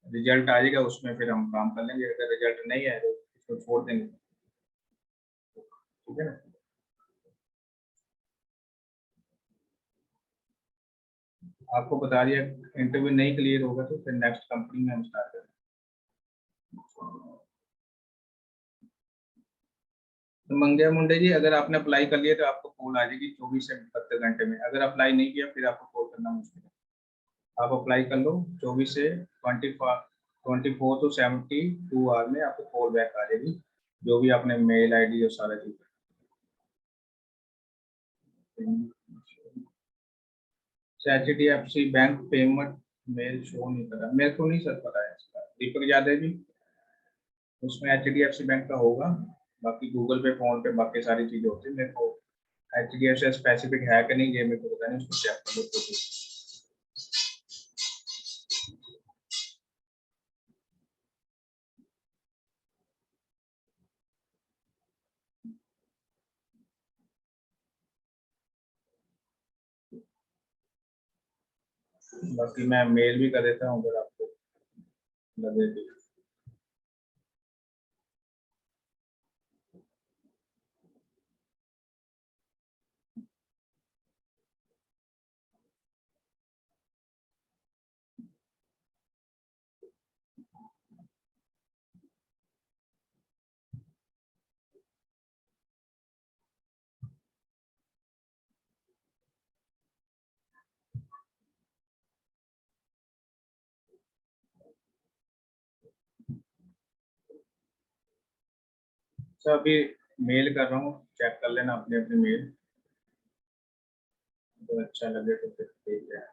रिजल्ट आ जाएगा उसमें फिर हम काम कर लेंगे, अगर रिजल्ट नहीं आए तो उसको छोड़ देंगे, ठीक है ना। आपको बता दिया, इंटरव्यू नहीं क्लियर होगा तो फिर नेक्स्ट कंपनी में हम स्टार्ट करेंगे। तो मंगे मुंडे जी अगर आपने अप्लाई कर लिया तो आपको कॉल आ जाएगी 24 से 72 घंटे में, अगर अप्लाई नहीं किया फिर आपको कॉल करना मुश्किल है। आप अप्लाई कर लो, 24 से 24 टू 72 आवर में आपको कॉल बैक आ जाएगी, जो भी आपने मेल आईडी और सारा चीज। HDFC bank payment mail show नहीं कर रहा, मेरे को नहीं सर पता है इसका, दीपक यादव जी उसमें HDFC बैंक का होगा, बाकी गूगल पे फोन पे बाकी सारी चीजें होती है, मेरे को HDFC स्पेसिफिक है कि नहीं ये मेरे को पता नहीं, उसको चेक कर लो। बाकी मैं मेल भी कर देता हूँ अगर आपको लगे तो। सर अभी मेल कर रहा हूँ, चेक कर लेना अपने अपने मेल, तो अच्छा लगे तो फिर ठीक है।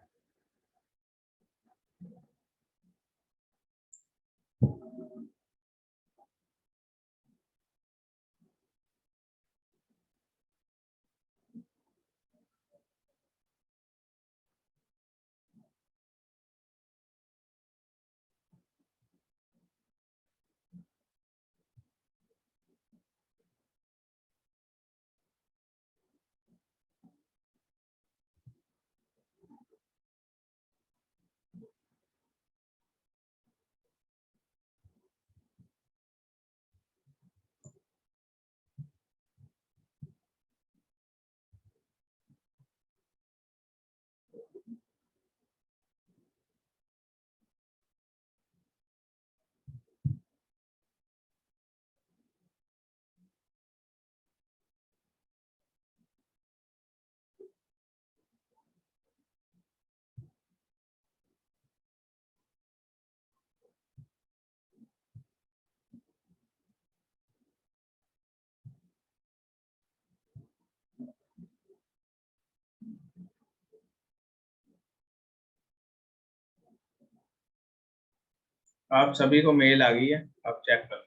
आप सभी को मेल आ गई है, आप चेक कर लो।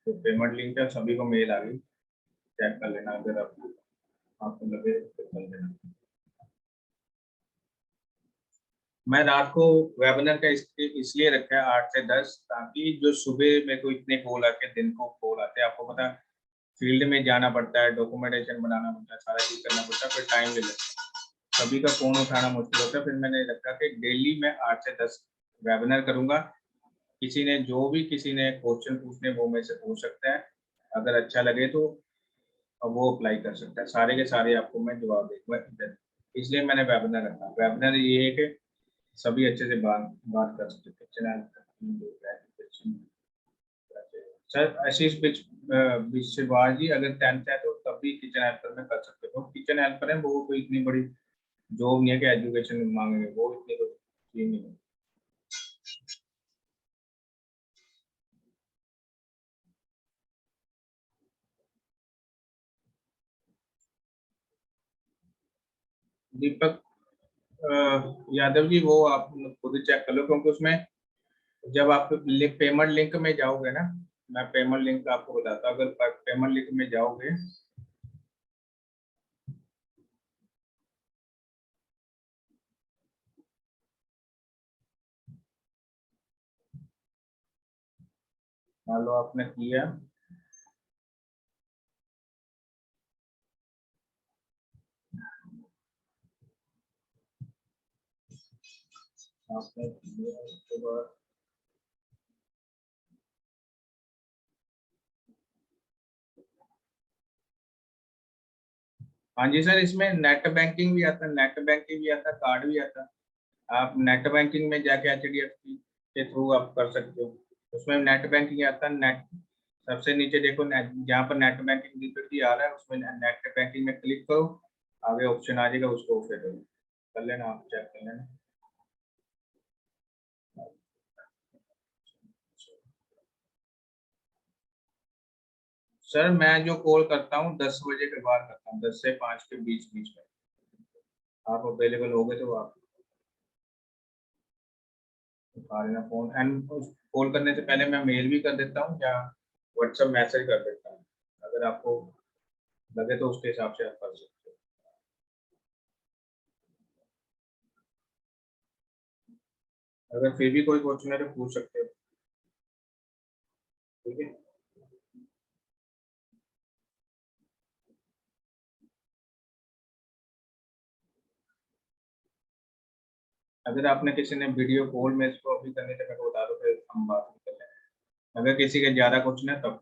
तो पेमेंट लिंक है, सभी को मेल आ गई, चेक कर लेना अगर आपको लगे तो कर लेना। मैं रात को वेबिनार का इसलिए रखा है 8 से 10, ताकि जो सुबह मेरे को इतने कॉल आते हैं, दिन को कॉल आते हैं, आपको पता है फील्ड में जाना पड़ता है, डॉक्यूमेंटेशन बनाना पड़ता है, सारा चीज करना पड़ता है, फिर टाइम भी लगता है, सभी का फोन उठाना मुश्किल होता है। फिर मैंने रखा कि डेली मैं 8 से 10 वेबिनार करूंगा। किसी ने क्वेश्चन पूछने वो मेरे से पूछ सकता है, अगर अच्छा लगे तो वो अप्लाई कर सकता है, सारे के सारे आपको मैं जवाब दूंगा इधर। इसलिए मैंने वेबिनार रखा। वेबिनार ये है कि सभी अच्छे से बात कर सकते हैं। सर आशीष बिस्वाल जी, अगर 10th है तो तब भी किचन हेल्पर में कर सकते हो। किचन हेल्पर है वो कोई इतनी बड़ी जॉब नहीं है कि एजुकेशन मांगेंगे, वो इतनी तो चीज नहीं है। दीपक यादव जी, वो आप खुद ही चेक कर लो, क्योंकि उसमें जब आप पेमेंट लिंक में जाओगे ना, मैं पेमेंट लिंक आपको बताता हूँ। अगर पेमेंट लिंक में जाओगे, मान लो आपने किया, आपने किया उसके बाद हाँ जी सर, इसमें नेट बैंकिंग भी आता है, नेट बैंकिंग भी आता है, कार्ड भी आता है। आप नेट बैंकिंग में जाके HDFC के थ्रू आप कर सकते हो। उसमें नेट बैंकिंग आता है। नेट सबसे नीचे देखो, जहाँ पर नेट बैंकिंग लिखी आ रहा है, उसमें नेट बैंकिंग में क्लिक करो, आगे ऑप्शन आ जाएगा, उसको फिर कर लेना, आप चेक कर लेना। सर मैं जो कॉल करता हूँ 10 बजे के बाद करता हूँ, 10 से 5 के बीच बीच में। आप अवेलेबल हो गए तो आप उठा लेना फोन। एंड कॉल करने से पहले मैं मेल भी कर देता हूँ या व्हाट्सएप मैसेज कर देता हूँ, अगर आपको लगे तो उसके हिसाब से आप कर सकते हो। अगर फिर भी कोई क्वेश्चन है तो पूछ सकते हो, ठीक है। अगर आपने किसी ने वीडियो कॉल में इसको अभी करने से मेरे को बता दो, फिर हम बात भी कर लेंगे। अगर किसी के ज्यादा क्वेश्चन है तब,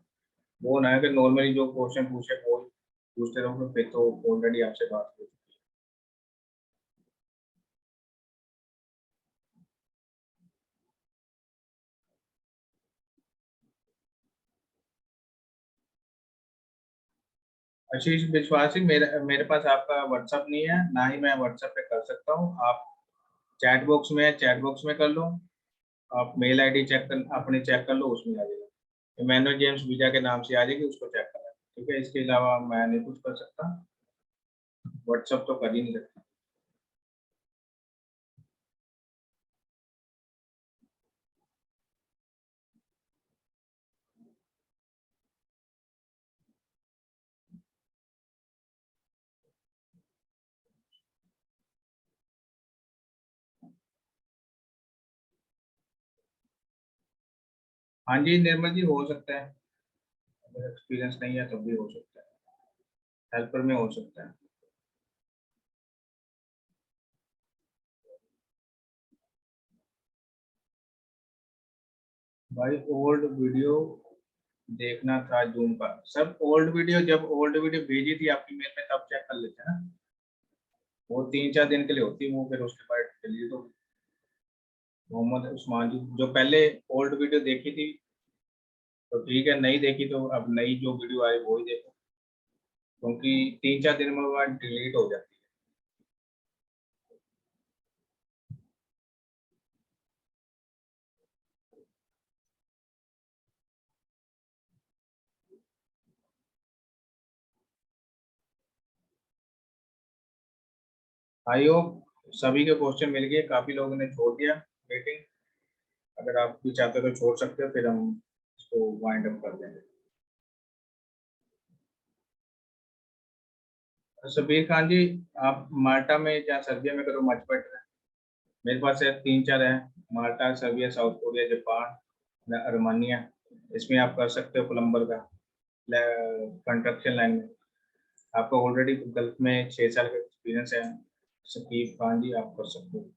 वो ना है कि नॉर्मली जो क्वेश्चन पूछे वो पूछते रहो, फिर तो ऑलरेडी आपसे बात हो चुकी है। आशीष विश्वास जी, मेरे पास आपका व्हाट्सअप नहीं है, ना ही मैं व्हाट्सएप पे कर सकता हूँ। आप चैट बॉक्स में है, चैट बॉक्स में कर लो। आप मेल आईडी चेक कर, अपने चेक कर लो, उसमें आ जाएगा। इमैनुअल जेम्स वीजा के नाम से आ जाएगी, उसको चेक करना, ठीक है। इसके अलावा मैं नहीं कुछ कर सकता, व्हाट्सअप तो कर ही नहीं सकता। हाँ जी निर्मल जी, हो सकता है, अगर एक्सपीरियंस नहीं है तब भी हो सकता है, हेल्पर में हो सकता है। भाई ओल्ड वीडियो देखना था जूम का। सब ओल्ड वीडियो, जब ओल्ड वीडियो भेजी थी आपकी मेल में तब चेक कर लेते हैं ना, वो 3-4 दिन के लिए होती है, वो फिर उसके बाद डिलीट हो। मोहम्मद उस्मान जी, जो पहले ओल्ड वीडियो देखी थी तो ठीक है, नहीं देखी तो अब नई जो वीडियो आई वो ही देखो, क्योंकि 3-4 दिन में बाद डिलीट हो जाती है। आई होप सभी के क्वेश्चन मिल गए, काफी लोगों ने छोड़ दिया मीटिंग। अगर आप भी चाहते हो तो छोड़ सकते हो, फिर हम इसको वाइंड अप कर देंगे। शबीर खान जी, आप माल्टा में या सर्बिया में करो, मच बेटर है। मेरे पास है 3-4 है, Malta, Serbia, South Korea, Japan, अर्मानिया। इसमें आप कर सकते हो प्लम्बर का, कंस्ट्रक्शन लाइन में। आपको ऑलरेडी गल्फ में 6 साल का एक्सपीरियंस है, शकीब खान जी, आप कर सकते हो।